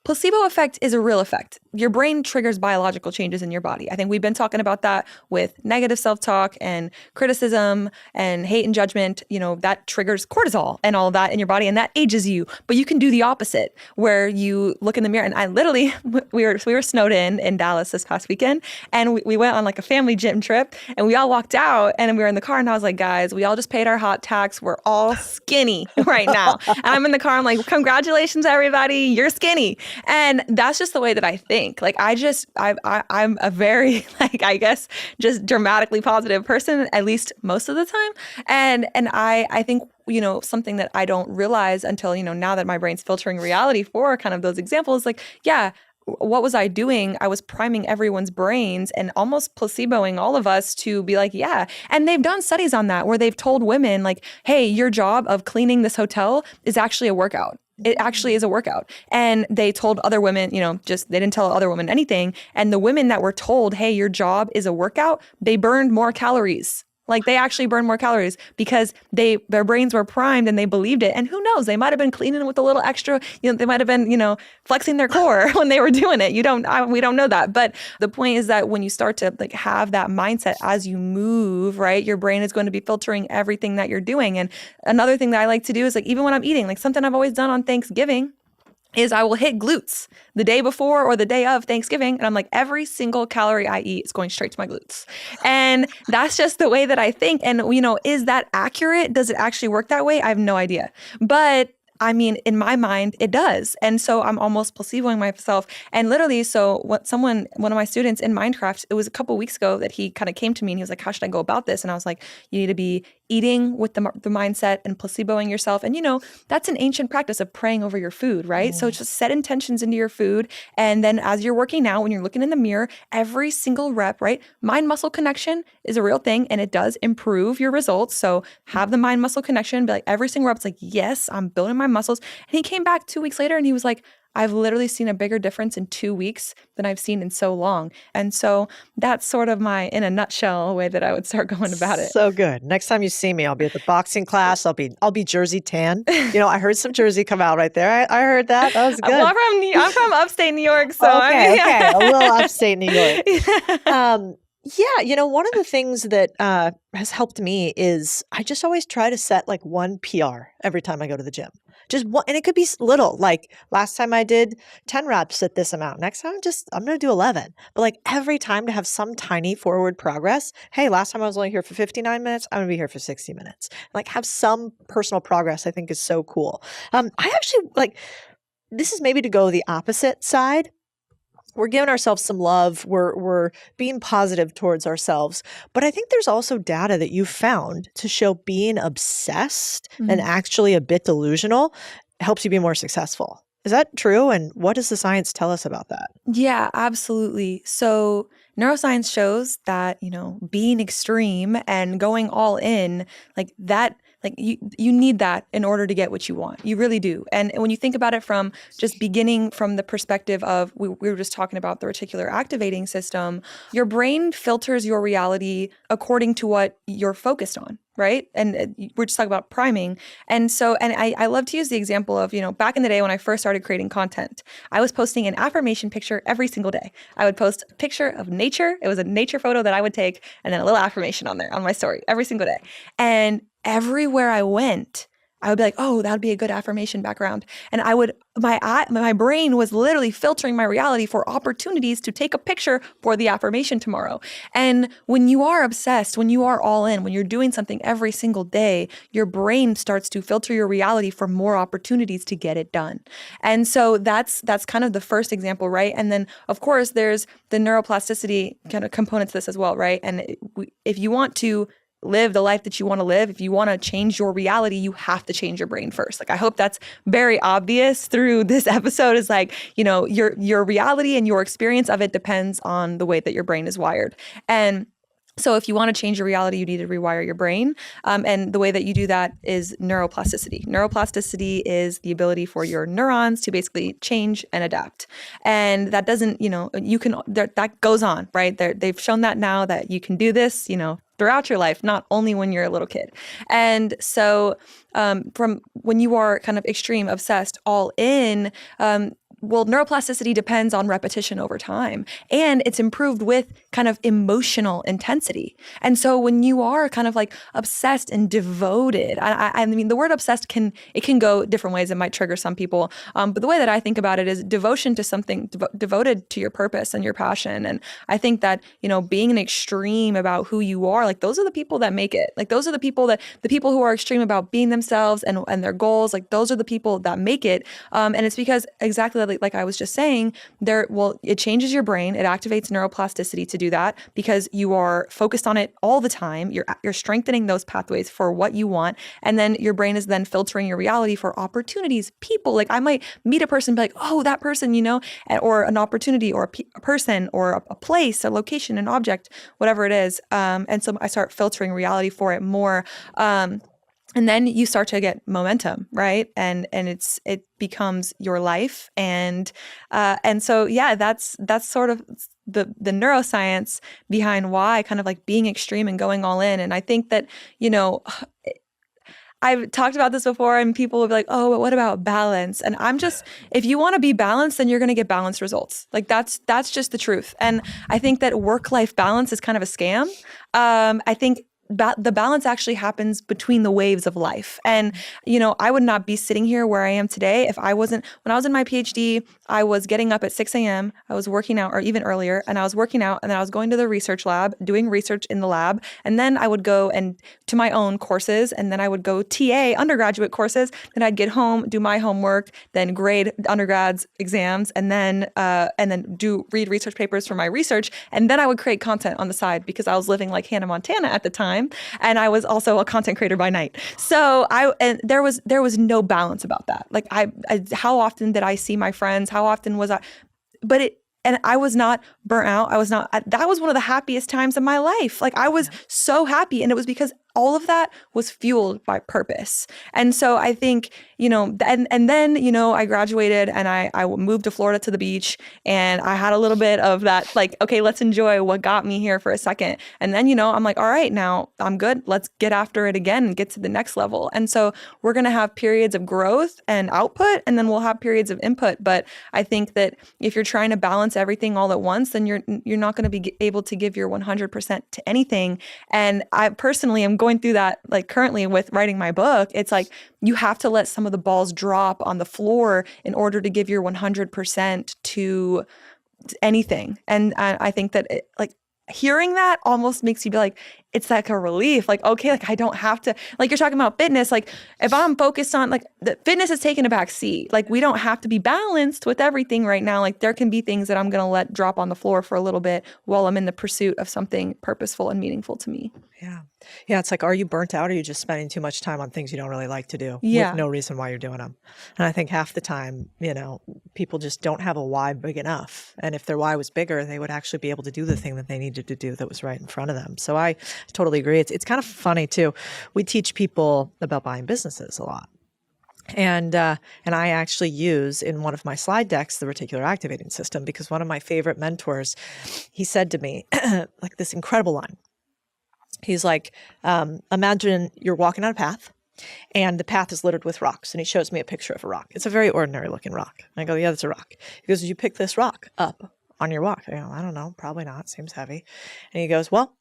Speaker 2: placebo effect is a real effect. Your brain triggers biological changes in your body. I think we've been talking about that with negative self-talk and criticism and hate and judgment. That triggers cortisol and all of that in your body, and that ages you. But you can do the opposite, where you look in the mirror. And I literally, we were snowed in Dallas this past weekend, and we went on like a family gym trip, and we all walked out, and we were in the car, and I was like, guys, we all just paid our hot tax. We're all skinny right now. And I'm in the car, I'm like, congratulations, everybody, you're skinny. And that's just the way that I think. Like I'm a very, I guess, just dramatically positive person, at least most of the time. And I think, something that I don't realize until, now that my brain's filtering reality for kind of those examples, like, yeah, what was I doing? I was priming everyone's brains and almost placeboing all of us to be like, yeah. And they've done studies on that where they've told women like, hey, your job of cleaning this hotel is actually a workout. It actually is a workout. And they told other women, they didn't tell other women anything. And the women that were told, hey, your job is a workout, they burned more calories. Like they actually burned more calories because their brains were primed and they believed it. And who knows, they might have been cleaning with a little extra, they might have been, flexing their core when they were doing it. We don't know that. But the point is that when you start to like have that mindset as you move, right, your brain is going to be filtering everything that you're doing. And another thing that I like to do is like, even when I'm eating, like something I've always done on Thanksgiving is I will hit glutes the day before or the day of Thanksgiving. And I'm like, every single calorie I eat is going straight to my glutes. And that's just the way that I think. And, is that accurate? Does it actually work that way? I have no idea. But I mean, in my mind, it does. And so I'm almost placeboing myself. And literally, one of my students in Minecraft, it was a couple weeks ago that he kind of came to me and he was like, how should I go about this? And I was like, you need to be eating with the mindset and placeboing yourself. And, that's an ancient practice of praying over your food, right? So just set intentions into your food. And then as you're working out, when you're looking in the mirror, every single rep, right? Mind-muscle connection is a real thing and it does improve your results. So have the mind-muscle connection, be like every single rep, it's like, yes, I'm building my muscles. And he came back 2 weeks later and he was like, I've literally seen a bigger difference in 2 weeks than I've seen in so long. And so that's sort of in a nutshell, way that I would start going about it.
Speaker 4: So good. Next time you see me, I'll be at the boxing class. I'll be Jersey tan. I heard some Jersey come out right there. I heard that. That was good.
Speaker 2: Well, I'm from upstate New York. So
Speaker 4: okay. A little upstate New York. Yeah, one of the things that has helped me is I just always try to set like one PR every time I go to the gym. Just one, and it could be little. Like last time I did 10 reps at this amount. Next time I'm going to do 11. But like every time to have some tiny forward progress. Hey, last time I was only here for 59 minutes. I'm going to be here for 60 minutes. Like have some personal progress, I think is so cool. I actually like, this is maybe to go the opposite side. We're giving ourselves some love. We're being positive towards ourselves. But I think there's also data that you found to show being obsessed and actually a bit delusional helps you be more successful. Is that true? And what does the science tell us about that?
Speaker 2: Yeah, absolutely. So neuroscience shows that, being extreme and going all in, like that like you need that in order to get what you want. You really do. And when you think about it from just beginning from the perspective of, we were just talking about the reticular activating system, your brain filters your reality according to what you're focused on, right? And we're just talking about priming. And so, and I love to use the example of, back in the day when I first started creating content, I was posting an affirmation picture every single day. I would post a picture of nature. It was a nature photo that I would take, and then a little affirmation on there on my story every single day. And everywhere I went, I would be like, oh, that would be a good affirmation background. And my brain was literally filtering my reality for opportunities to take a picture for the affirmation tomorrow. And when you are obsessed, when you are all in, when you're doing something every single day, your brain starts to filter your reality for more opportunities to get it done. And so that's kind of the first example, right? And then of course there's the neuroplasticity kind of component to this as well, right? And if you want to live the life that you want to live, if you want to change your reality, you have to change your brain first. Like, I hope that's very obvious through this episode, is like, your reality and your experience of it depends on the way that your brain is wired. And so if you want to change your reality, you need to rewire your brain. And the way that you do that is neuroplasticity. Neuroplasticity is the ability for your neurons to basically change and adapt. And that doesn't, that goes on, right? They've shown that now that you can do this, throughout your life, not only when you're a little kid. And so from when you are kind of extreme, obsessed, all in, neuroplasticity depends on repetition over time, and it's improved with kind of emotional intensity. And so when you are kind of like obsessed and devoted, I mean, the word obsessed can go different ways. It might trigger some people. But the way that I think about it is devotion to something, devoted to your purpose and your passion. And I think that, being an extreme about who you are, like, those are the people that make it. Like, those are the people who are extreme about being themselves and their goals, like, those are the people that make it. And it's because exactly like I was just saying, it changes your brain. It activates neuroplasticity to do that because you are focused on it all the time. You're strengthening those pathways for what you want. And then your brain is then filtering your reality for opportunities, people. Like, I might meet a person and be like, oh, that person, or an opportunity, or a person, or a place, a location, an object, whatever it is. And so I start filtering reality for it more. And then you start to get momentum, right? And it becomes your life. And so, yeah, that's sort of the neuroscience behind why kind of like being extreme and going all in. And I think that, I've talked about this before, and people will be like, oh, but what about balance? And I'm just, if you want to be balanced, then you're going to get balanced results. Like, that's just the truth. And I think that work-life balance is kind of a scam. I think the balance actually happens between the waves of life. And, I would not be sitting here where I am today if I wasn't, when I was in my PhD, I was getting up at 6 a.m. I was working out, or even earlier, and I was working out, and then I was going to the research lab, doing research in the lab. And then I would go to my own courses, and then I would go TA undergraduate courses. Then I'd get home, do my homework, then grade undergrads exams, and then read research papers for my research. And then I would create content on the side because I was living like Hannah Montana at the time. And I was also a content creator by night. So there was no balance about that. Like, how often did I see my friends? How often was I? And I was not burnt out. That was one of the happiest times of my life. Like, I was so happy. And it was because all of that was fueled by purpose. And so I think, and then, I graduated, and I moved to Florida to the beach, and I had a little bit of that, like, okay, let's enjoy what got me here for a second. And then, I'm like, all right, now I'm good. Let's get after it again and get to the next level. And so we're going to have periods of growth and output, and then we'll have periods of input. But I think that if you're trying to balance everything all at once, then you're not going to be able to give your 100% to anything. And I personally am going through that, like, currently with writing my book. It's like, you have to let some of the balls drop on the floor in order to give your 100% to anything. And I think that hearing that almost makes you be like, it's like a relief. Like, okay, like, I don't have to, like, you're talking about fitness. Like, if I'm focused on, like, the fitness is taking a back seat. Like, we don't have to be balanced with everything right now. Like, there can be things that I'm going to let drop on the floor for a little bit while I'm in the pursuit of something purposeful and meaningful to me.
Speaker 4: Yeah. Yeah. It's like, are you burnt out, or are you just spending too much time on things you don't really like to do
Speaker 2: with
Speaker 4: no reason why you're doing them? And I think half the time, people just don't have a why big enough. And if their why was bigger, they would actually be able to do the thing that they needed to do that was right in front of them. So I totally agree. It's kind of funny too. We teach people about buying businesses a lot. And I actually use in one of my slide decks the reticular activating system, because one of my favorite mentors, he said to me like this incredible line. He's like, imagine you're walking on a path and the path is littered with rocks. And he shows me a picture of a rock. It's a very ordinary looking rock. And I go, yeah, that's a rock. He goes, did you pick this rock up on your walk? I go, I don't know, probably not. Seems heavy. And he goes, well,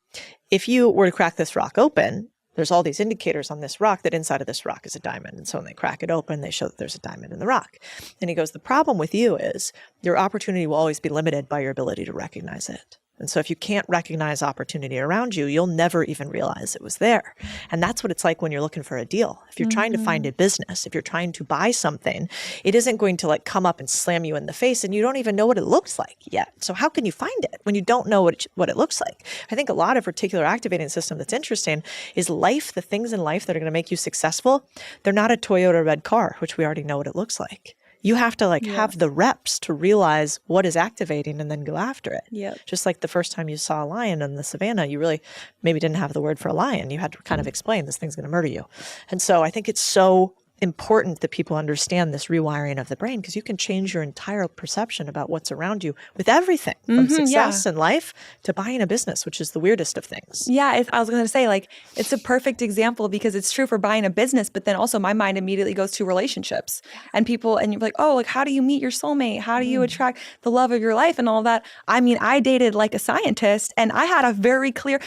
Speaker 4: if you were to crack this rock open, there's all these indicators on this rock that inside of this rock is a diamond. And so when they crack it open, they show that there's a diamond in the rock. And he goes, the problem with you is your opportunity will always be limited by your ability to recognize it. And so if you can't recognize opportunity around you, you'll never even realize it was there. And that's what it's like when you're looking for a deal. If you're trying to find a business, if you're trying to buy something, it isn't going to like come up and slam you in the face and you don't even know what it looks like yet. So how can you find it when you don't know what it looks like? I think a lot of reticular activating system that's interesting is life, the things in life that are going to make you successful. They're not a Toyota red car, which we already know what it looks like. You have to have the reps to realize what is activating and then go after it.
Speaker 2: Yep.
Speaker 4: Just like the first time you saw a lion in the savannah, you really maybe didn't have the word for a lion. You had to kind of explain this thing's going to murder you. And so I think it's so important that people understand this rewiring of the brain, because you can change your entire perception about what's around you with everything from success in life to buying a business, which is the weirdest of things.
Speaker 2: Yeah, I was going to say, like, it's a perfect example because it's true for buying a business, but then also my mind immediately goes to relationships and people, and you're like, oh, like, how do you meet your soulmate? How do you attract the love of your life and all that? I mean, I dated like a scientist, and I had a very clear,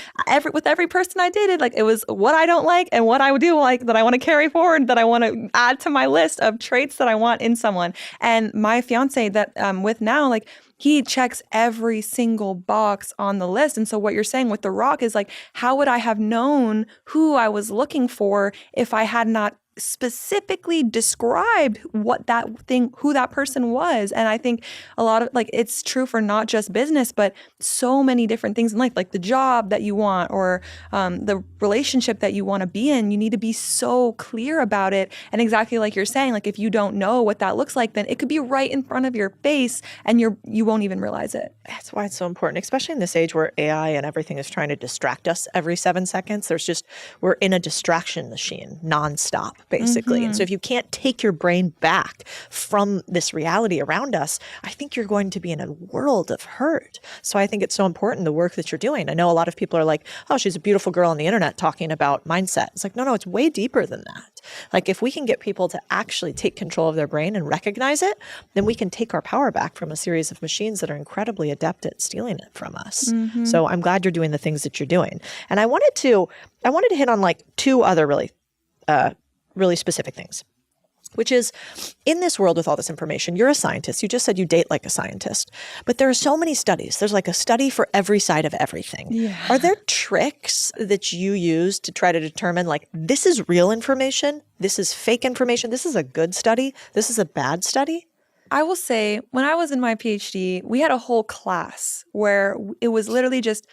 Speaker 2: with every person I dated, like, it was what I don't like and what I do like that I want to carry forward, that I want to add to my list of traits that I want in someone. And my fiance that I'm with now, like, he checks every single box on the list. And so what you're saying with the rock is like, how would I have known who I was looking for if I had not specifically described what that thing, who that person was? And I think a lot of, like, it's true for not just business, but so many different things in life, like the job that you want or the relationship that you want to be in. You need to be so clear about it. And exactly like you're saying, like, if you don't know what that looks like, then it could be right in front of your face and you won't even realize it.
Speaker 4: That's why it's so important, especially in this age where AI and everything is trying to distract us every 7 seconds. We're in a distraction machine nonstop, basically. And so if you can't take your brain back from this reality around us, I think you're going to be in a world of hurt. So I think it's so important, the work that you're doing. I know a lot of people are like, oh, she's a beautiful girl on the internet talking about mindset. It's like, no, it's way deeper than that. Like, if we can get people to actually take control of their brain and recognize it, then we can take our power back from a series of machines that are incredibly adept at stealing it from us. So I'm glad you're doing the things that you're doing. And I wanted to hit on like 2 other really specific things, which is, in this world with all this information, you're a scientist. You just said you date like a scientist, but there are so many studies. There's like a study for every side of everything. Yeah. Are there tricks that you use to try to determine, like, this is real information, this is fake information, this is a good study, this is a bad study?
Speaker 2: I will say, when I was in my PhD, we had a whole class where it was literally just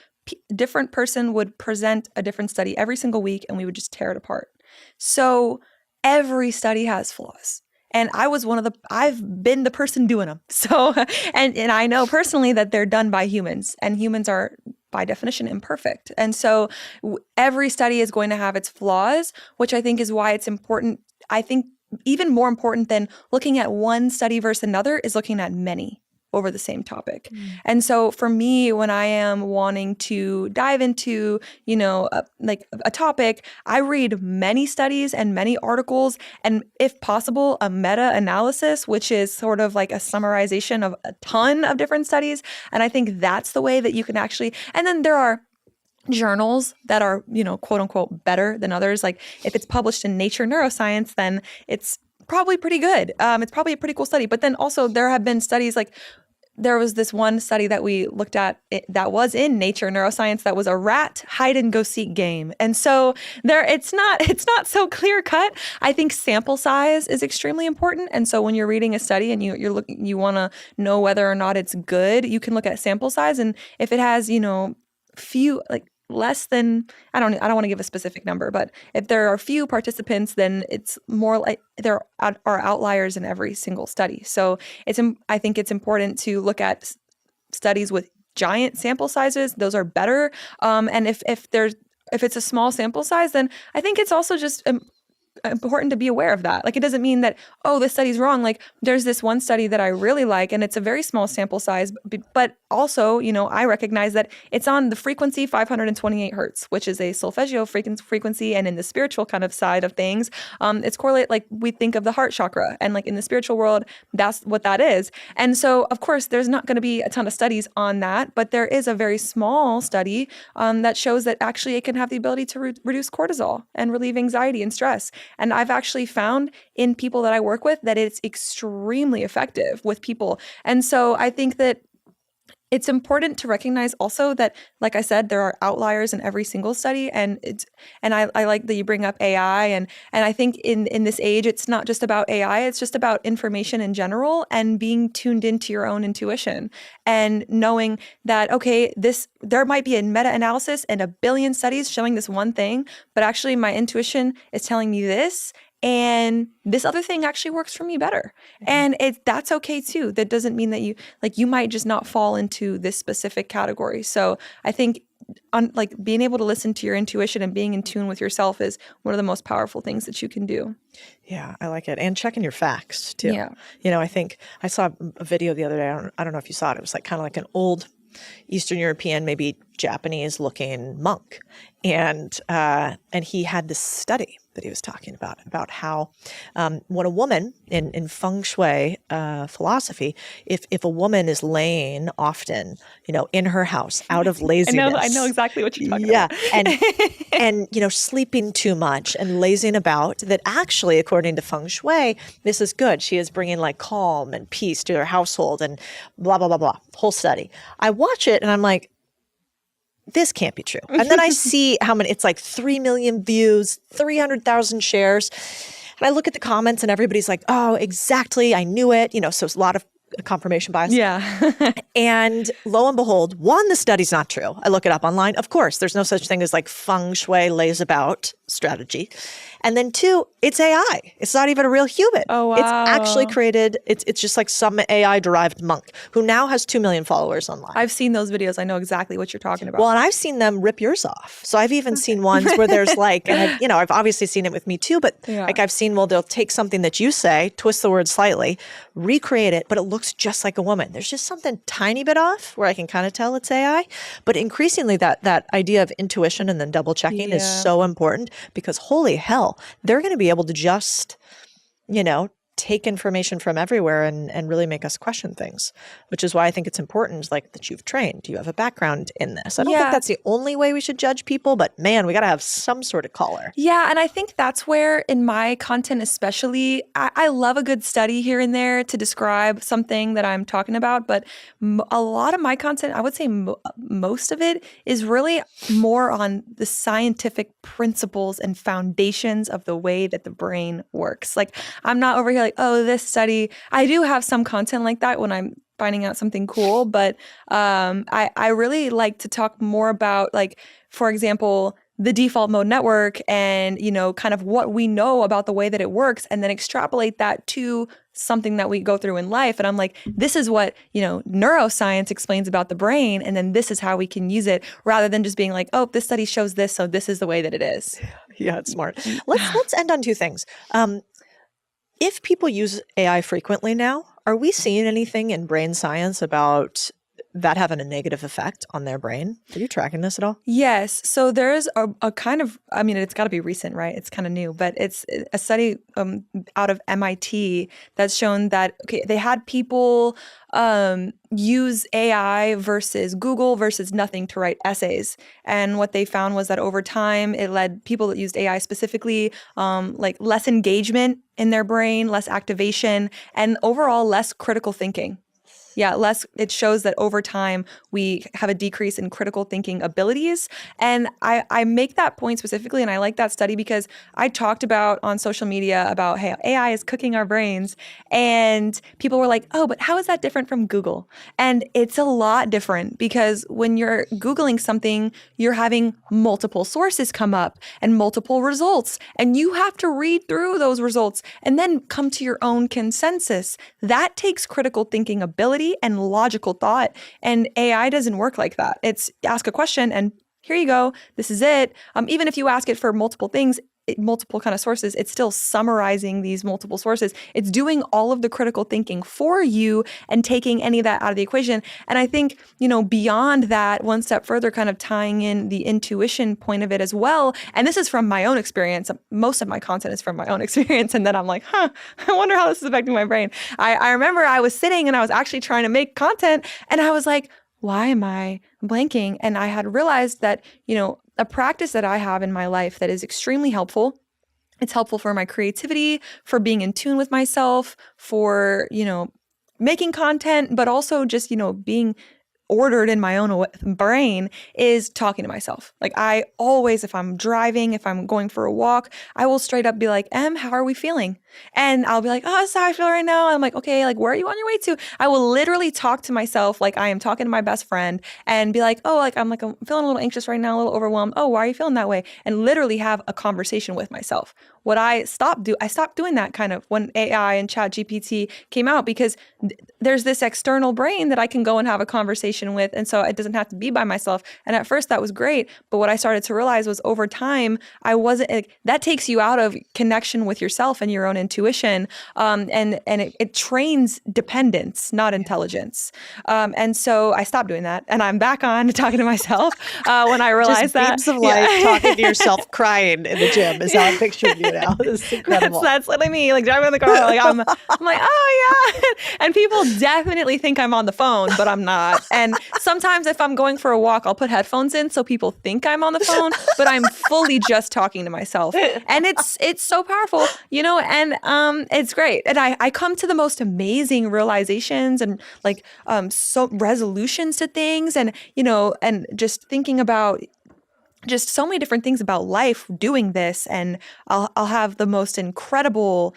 Speaker 2: different person would present a different study every single week, and we would just tear it apart. So every study has flaws. And I've been the person doing them. So, and I know personally that they're done by humans, and humans are by definition imperfect. And so every study is going to have its flaws, which I think is why it's important. I think even more important than looking at one study versus another is looking at many over the same topic. And so for me, when I am wanting to dive into, a topic, I read many studies and many articles, and if possible, a meta-analysis, which is sort of like a summarization of a ton of different studies. And I think that's the way that you can actually, and then there are journals that are, quote unquote, better than others. Like, if it's published in Nature Neuroscience, then it's probably pretty good. It's probably a pretty cool study. But then also there have been studies, like, there was this one study that we looked at that was in Nature Neuroscience that was a rat hide and go seek game. And so it's not so clear cut. I think sample size is extremely important. And so when you're reading a study and you want to know whether or not it's good, you can look at sample size. And if it has, few, like, less than, I don't want to give a specific number, but if there are few participants, then it's more like there are outliers in every single study. So I think it's important to look at studies with giant sample sizes. Those are better. And if there's if it's a small sample size, then I think it's also just important to be aware of that. Like, it doesn't mean that, oh, this study's wrong. Like, there's this one study that I really like, and it's a very small sample size, but also, I recognize that it's on the frequency 528 hertz, which is a solfeggio frequency. And in the spiritual kind of side of things, it's correlate, like we think of the heart chakra, and like in the spiritual world, that's what that is. And so, of course, there's not going to be a ton of studies on that, but there is a very small study that shows that actually it can have the ability to reduce cortisol and relieve anxiety and stress. And I've actually found in people that I work with that it's extremely effective with people. And so I think that it's important to recognize also that, like I said, there are outliers in every single study. And I like that you bring up AI. And I think in this age, it's not just about AI, it's just about information in general and being tuned into your own intuition and knowing that, okay, there might be a meta-analysis and 1 billion studies showing this one thing, but actually my intuition is telling me this. And this other thing actually works for me better. And that's okay too. That doesn't mean that you might just not fall into this specific category. So I think being able to listen to your intuition and being in tune with yourself is one of the most powerful things that you can do.
Speaker 4: Yeah, I like it. And checking your facts too.
Speaker 2: Yeah.
Speaker 4: I think I saw a video the other day. I don't know if you saw it. It was kind of like an old Eastern European, maybe Japanese looking monk. And he had this study that he was talking about how when a woman in feng shui philosophy, if a woman is laying often, in her house out of laziness.
Speaker 2: I know exactly what you're talking about.
Speaker 4: and sleeping too much and lazing about, that actually, according to feng shui, this is good. She is bringing like calm and peace to her household and blah, blah, blah, blah, whole study. I watch it and I'm like, this can't be true. And then I see how many, it's like 3 million views, 300,000 shares. And I look at the comments and everybody's like, oh, exactly. I knew it. So it's a lot of confirmation bias.
Speaker 2: Yeah.
Speaker 4: And lo and behold, one, the study's not true. I look it up online. Of course, there's no such thing as like feng shui lays about strategy. And then 2, it's AI. It's not even a real human.
Speaker 2: Oh, wow.
Speaker 4: It's actually created, it's just like some AI-derived monk who now has 2 million followers online.
Speaker 2: I've seen those videos. I know exactly what you're talking about.
Speaker 4: Well, and I've seen them rip yours off. So I've even seen ones where there's like, and I've obviously seen it with me too, but like I've seen, they'll take something that you say, twist the word slightly, recreate it, but it looks just like a woman. There's just something tiny bit off where I can kind of tell it's AI. But increasingly that idea of intuition and then double checking is so important, because holy hell, they're going to be able to just, take information from everywhere and really make us question things, which is why I think it's important, like, that you've trained. You have a background in this. I don't think that's the only way we should judge people, but man, we got to have some sort of color.
Speaker 2: Yeah. And I think that's where in my content, especially, I love a good study here and there to describe something that I'm talking about. But a lot of my content, I would say most of it is really more on the scientific principles and foundations of the way that the brain works. Like, I'm not over here like, oh, this study. I do have some content like that when I'm finding out something cool, but I really like to talk more about, like, for example, the default mode network and, kind of what we know about the way that it works, and then extrapolate that to something that we go through in life. And I'm like, this is what, neuroscience explains about the brain, and then this is how we can use it, rather than just being like, oh, this study shows this, so this is the way that it is.
Speaker 4: Yeah, it's smart. Let's end on 2 things. If people use AI frequently now, are we seeing anything in brain science about that having a negative effect on their brain? Are you tracking this at all?
Speaker 2: Yes. So there's a kind of, it's got to be recent, right? It's kind of new, but it's a study out of MIT that's shown that, okay, they had people use AI versus Google versus nothing to write essays. And what they found was that over time, it led people that used AI specifically, like less engagement in their brain, less activation, and overall less critical thinking. Yeah, it shows that over time, we have a decrease in critical thinking abilities. And I make that point specifically, and I like that study because I talked about on social media about, hey, AI is cooking our brains. And people were like, oh, but how is that different from Google? And it's a lot different, because when you're Googling something, you're having multiple sources come up and multiple results. And you have to read through those results and then come to your own consensus. That takes critical thinking ability and logical thought. And AI doesn't work like that. It's ask a question and here you go. This is it. Even if you ask it for multiple things, multiple kind of sources, it's still summarizing these multiple sources. It's doing all of the critical thinking for you and taking any of that out of the equation. And I think, beyond that, one step further, kind of tying in the intuition point of it as well. And this is from my own experience. Most of my content is from my own experience. And then I'm like, I wonder how this is affecting my brain. I remember I was sitting and I was actually trying to make content and I was like, why am I blanking? And I had realized that, a practice that I have in my life that is extremely helpful. It's helpful for my creativity, for being in tune with myself, for, making content, but also just, being ordered in my own brain is talking to myself. Like I always, if I'm driving, if I'm going for a walk, I will straight up be like, how are we feeling? And I'll be like, oh, that's how I feel right now. And I'm like, okay, like, where are you on your way to? I will literally talk to myself like I am talking to my best friend and be like, oh, I'm feeling a little anxious right now, a little overwhelmed. Oh, why are you feeling that way? And literally have a conversation with myself. What I stopped doing that kind of when AI and ChatGPT came out, because there's this external brain that I can go and have a conversation with. And so it doesn't have to be by myself. And at first that was great. But what I started to realize was over time, that takes you out of connection with yourself and your own intuition. And it trains dependence, not intelligence. And so I stopped doing that. And I'm back on talking to myself when I realized that.
Speaker 4: Beams of light, talking to yourself, crying in the gym is how I'm picturing you now. It's incredible.
Speaker 2: That's literally me, like driving in the car. Like I'm like, oh yeah. And people definitely think I'm on the phone, but I'm not. And sometimes if I'm going for a walk, I'll put headphones in so people think I'm on the phone, but I'm fully just talking to myself. And it's so powerful, and it's great. And I come to the most amazing realizations and so resolutions to things and just thinking about just so many different things about life doing this. And I'll have the most incredible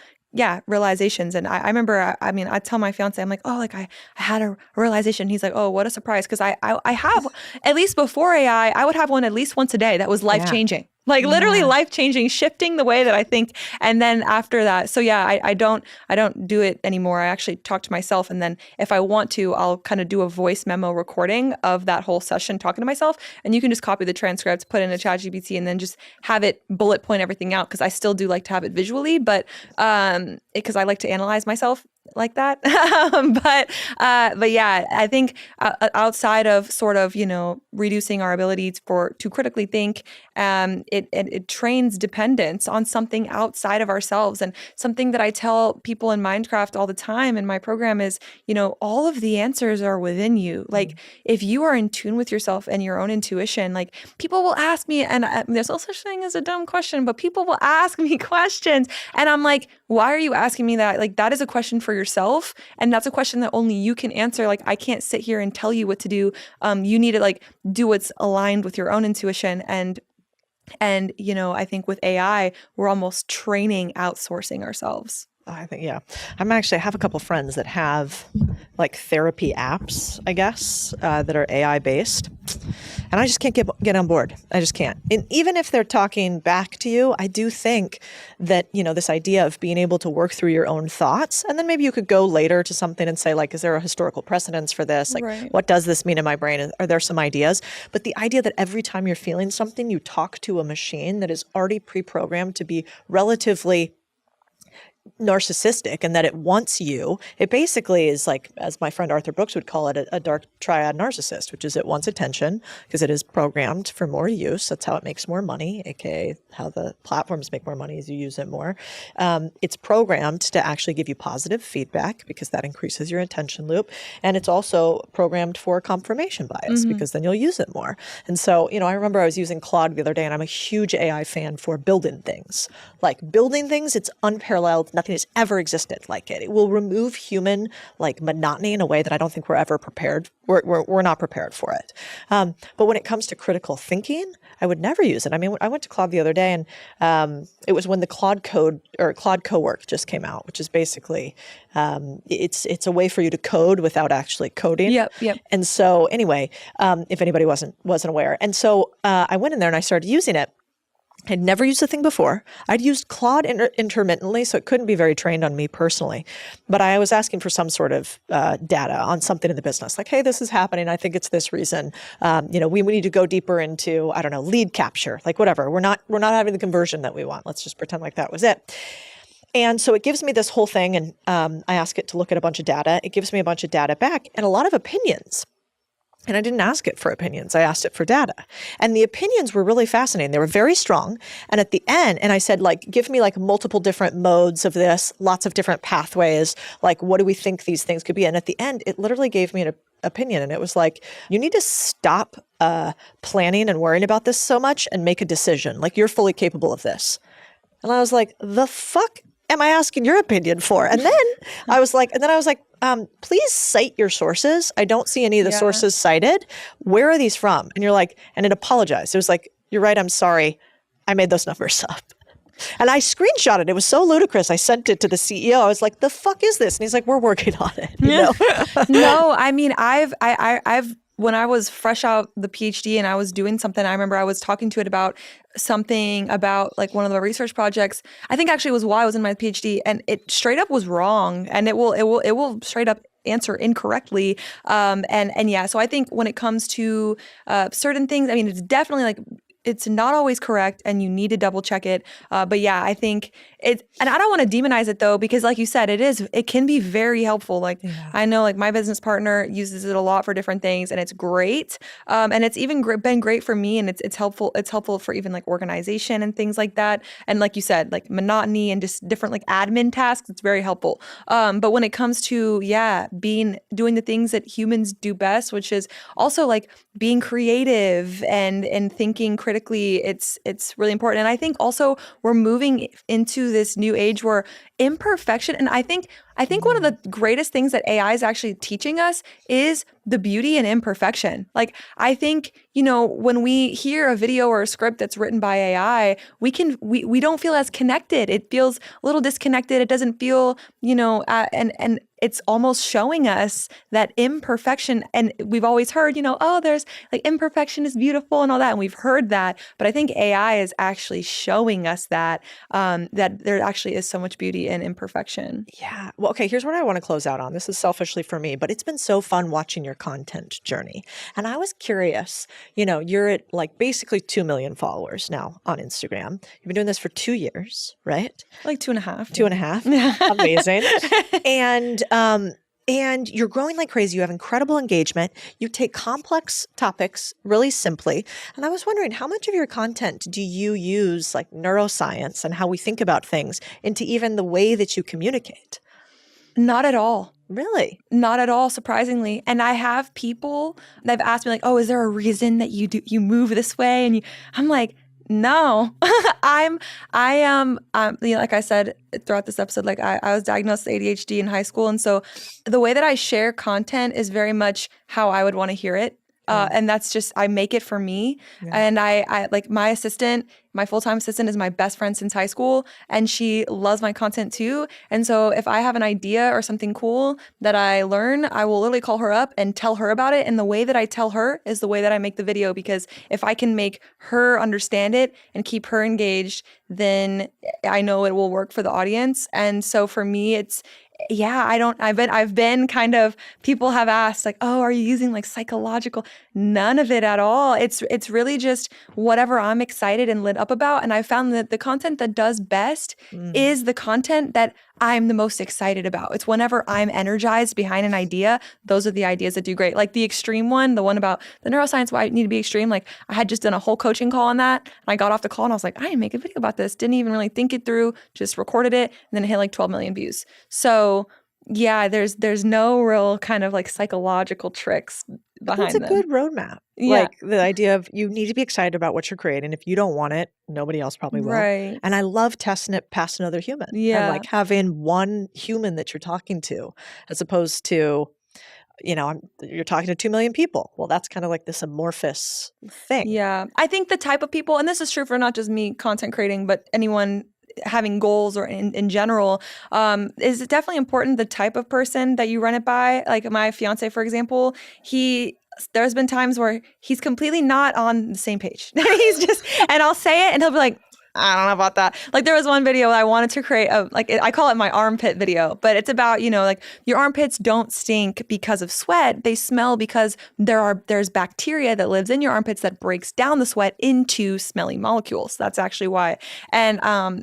Speaker 2: realizations. And I remember, I tell my fiance, I'm like, oh, like I had a realization. He's like, oh, what a surprise. Cause I have, at least before AI, I would have one at least once a day that was life-changing. Like literally life-changing, shifting the way that I think. And then after that, so I don't do it anymore. I actually talk to myself. And then if I want to, I'll kind of do a voice memo recording of that whole session talking to myself. And you can just copy the transcripts, put in a ChatGPT, and then just have it bullet point everything out. Cause I still do like to have it visually, but because I like to analyze myself like that. But yeah, I think outside of sort of, reducing our ability to critically think, it trains dependence on something outside of ourselves. And something that I tell people in Minecraft all the time in my program is, all of the answers are within you. Like if you are in tune with yourself and your own intuition, like people will ask me, and there's no such thing as a dumb question, but people will ask me questions. And I'm like, why are you asking me that? Like that is a question for yourself. And that's a question that only you can answer. Like I can't sit here and tell you what to do. You need to do what's aligned with your own intuition. And I think with AI, we're almost training outsourcing ourselves.
Speaker 4: I think, I have a couple friends that have therapy apps, I guess, that are AI based. And I just can't get on board. I just can't. And even if they're talking back to you, I do think that, this idea of being able to work through your own thoughts, and then maybe you could go later to something and say, is there a historical precedence for this? What does this mean in my brain? Are there some ideas? But the idea that every time you're feeling something, you talk to a machine that is already pre-programmed to be relatively narcissistic and that it wants you. It basically is as my friend Arthur Brooks would call it, a dark triad narcissist, which is it wants attention because it is programmed for more use. That's how it makes more money, aka how the platforms make more money as you use it more. It's programmed to actually give you positive feedback because that increases your attention loop. And it's also programmed for confirmation bias because then you'll use it more. And so, I remember I was using Claude the other day and I'm a huge AI fan for building things. Building things, it's unparalleled. Nothing has ever existed like it. It will remove human monotony in a way that I don't think we're ever prepared. We're not prepared for it. But when it comes to critical thinking, I would never use it. I mean, I went to Claude the other day and it was when the Claude Code or Claude Cowork just came out, which is basically it's a way for you to code without actually coding.
Speaker 2: Yep.
Speaker 4: And so anyway, if anybody wasn't aware, and so I went in there and I started using it. I'd never used the thing before. I'd used Claude intermittently, so it couldn't be very trained on me personally. But I was asking for some sort of data on something in the business, like, hey, this is happening. I think it's this reason. We need to go deeper into, I don't know, lead capture, like whatever. We're not having the conversion that we want. Let's just pretend like that was it. And so it gives me this whole thing, and I ask it to look at a bunch of data. It gives me a bunch of data back and a lot of opinions. And I didn't ask it for opinions. I asked it for data. And the opinions were really fascinating. They were very strong. And at the end, and I said, like, give me like multiple different modes of this, lots of different pathways. Like, what do we think these things could be? And at the end, it literally gave me an opinion. And it was like, you need to stop planning and worrying about this so much and make a decision. Like, you're fully capable of this. And I was like, the fuck am I asking your opinion for? And then I was like, please cite your sources. I don't see any of the sources cited. Where are these from? And you're like, and it apologized. It was like, you're right. I'm sorry. I made those numbers up. And I screenshotted it. It was so ludicrous. I sent it to the CEO. I was like, the fuck is this? And he's like, we're working on it. You know?
Speaker 2: No, I mean, I've when I was fresh out the PhD and I was doing something, I remember I was talking to it about something about like one of the research projects. I think actually it was while I was in my PhD, and it straight up was wrong, and it will straight up answer incorrectly. And yeah, so I think when it comes to certain things, I mean, it's definitely like, it's not always correct and you need to double check it. But yeah, I think and I don't want to demonize it though, because like you said, it can be very helpful. Like I know like my business partner uses it a lot for different things, and it's great. And it's even been great for me, and it's helpful. It's helpful for even like organization and things like that. And like you said, like monotony and just different like admin tasks, it's very helpful. But when it comes to, doing the things that humans do best, which is also like being creative and thinking critically, it's really important. And I think also we're moving into this new age where imperfection, and I think one of the greatest things that AI is actually teaching us is the beauty in imperfection. Like, I think, when we hear a video or a script that's written by AI, we don't feel as connected. It feels a little disconnected. It doesn't feel, and it's almost showing us that imperfection. And we've always heard, there's like imperfection is beautiful and all that. And we've heard that. But I think AI is actually showing us that there actually is so much beauty in imperfection.
Speaker 4: Yeah. Well, okay, here's what I want to close out on. This is selfishly for me, but it's been so fun watching your content journey. And I was curious, you're at like basically 2 million followers now on Instagram. You've been doing this for 2 years, right?
Speaker 2: Like 2.5.
Speaker 4: 2.5. Amazing. And you're growing like crazy. You have incredible engagement. You take complex topics really simply. And I was wondering, how much of your content do you use like neuroscience and how we think about things into even the way that you communicate?
Speaker 2: Not at all.
Speaker 4: Really?
Speaker 2: Not at all, surprisingly. And I have people that have asked me like, oh, is there a reason that you move this way? And I'm like, no, I am, like I said throughout this episode, like I was diagnosed with ADHD in high school. And so the way that I share content is very much how I would want to hear it. And that's just, I make it for me. Yeah. And I like my full-time assistant is my best friend since high school, and she loves my content too. And so if I have an idea or something cool that I learn, I will literally call her up and tell her about it. And the way that I tell her is the way that I make the video, because if I can make her understand it and keep her engaged, then I know it will work for the audience. And so for me, I've been kind of, people have asked like, oh, are you using like psychological? None of it at all. It's really just whatever I'm excited and lit up about. And I found that the content that does best is the content that I'm the most excited about. It's whenever I'm energized behind an idea, those are the ideas that do great. Like the extreme one, the one about the neuroscience, why I need to be extreme. Like I had just done a whole coaching call on that. And I got off the call and I was like, I didn't make a video about this. Didn't even really think it through, just recorded it. And then it hit like 12 million views. So yeah, there's no real kind of like psychological tricks behind them.
Speaker 4: It's a good roadmap.
Speaker 2: Yeah.
Speaker 4: Like the idea of you need to be excited about what you're creating. If you don't want it, nobody else probably will.
Speaker 2: Right.
Speaker 4: And I love testing it past another human.
Speaker 2: Yeah.
Speaker 4: And like having one human that you're talking to, as opposed to, you're talking to 2 million people. Well, that's kind of like this amorphous thing.
Speaker 2: Yeah. I think the type of people, and this is true for not just me content creating, but anyone having goals or in general, is definitely important the type of person that you run it by. Like my fiance, for example, there's been times where he's completely not on the same page. He's just, and I'll say it and he'll be like, I don't know about that. Like there was one video I wanted to create I call it my armpit video, but it's about, like your armpits don't stink because of sweat. They smell because there's bacteria that lives in your armpits that breaks down the sweat into smelly molecules. That's actually why. And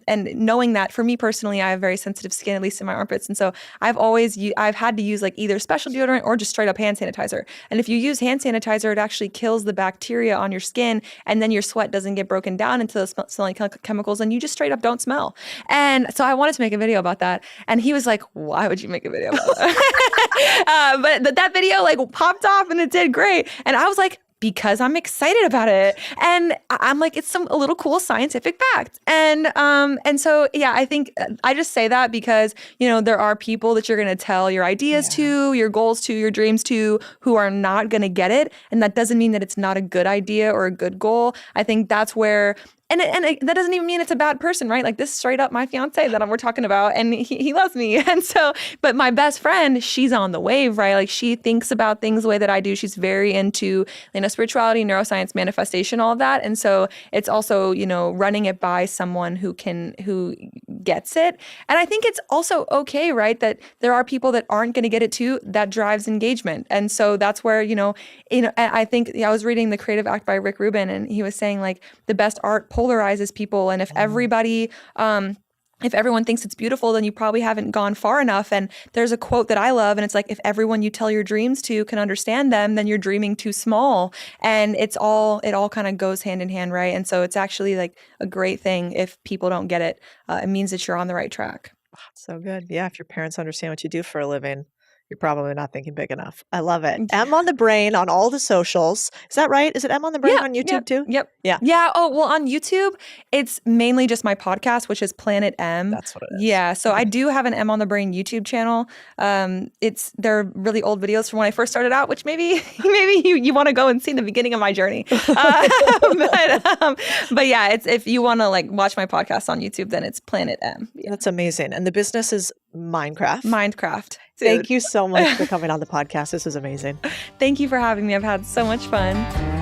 Speaker 2: knowing that for me personally, I have very sensitive skin, at least in my armpits. And so I've had to use like either special deodorant or just straight up hand sanitizer. And if you use hand sanitizer, it actually kills the bacteria on your skin, and then your sweat doesn't get broken down into those smelly chemicals, and you just straight up don't smell. And so I wanted to make a video about that. And he was like, why would you make a video about that? But that video like popped off and it did great. And I was like, because I'm excited about it. And I'm like, it's a little cool scientific fact. And so, yeah, I think I just say that because, there are people that you're going to tell your ideas to, your goals to, your dreams to, who are not going to get it. And that doesn't mean that it's not a good idea or a good goal. I think that's where And that doesn't even mean it's a bad person, right? Like this is straight up my fiance that we're talking about, and he loves me. And so, but my best friend, she's on the wave, right? Like she thinks about things the way that I do. She's very into, spirituality, neuroscience, manifestation, all of that. And so it's also, running it by someone who gets it. And I think it's also okay, right? That there are people that aren't going to get it too. That drives engagement. And so that's where, I think I was reading The Creative Act by Rick Rubin, and he was saying like the best art polarizes people. And if everybody, if everyone thinks it's beautiful, then you probably haven't gone far enough. And there's a quote that I love, and it's like, if everyone you tell your dreams to can understand them, then you're dreaming too small. And it all kind of goes hand in hand, right? And so it's actually like a great thing if people don't get it. It means that you're on the right track.
Speaker 4: So good. Yeah. If your parents understand what you do for a living, you're probably not thinking big enough. I love it. M on the Brain on all the socials. Is that right? Is it M on the Brain on YouTube too?
Speaker 2: Yep.
Speaker 4: Yeah.
Speaker 2: Yeah. Oh, well, on YouTube, it's mainly just my podcast, which is Planet M.
Speaker 4: That's what it is.
Speaker 2: Yeah. So I do have an M on the Brain YouTube channel. They're really old videos from when I first started out, which maybe you want to go and see the beginning of my journey. But yeah, it's if you want to like watch my podcast on YouTube, then it's Planet M.
Speaker 4: Yeah. That's amazing. And the business is
Speaker 2: Mindcraft. Dude.
Speaker 4: Thank you so much for coming on the podcast. This is amazing.
Speaker 2: Thank you for having me. I've had so much fun.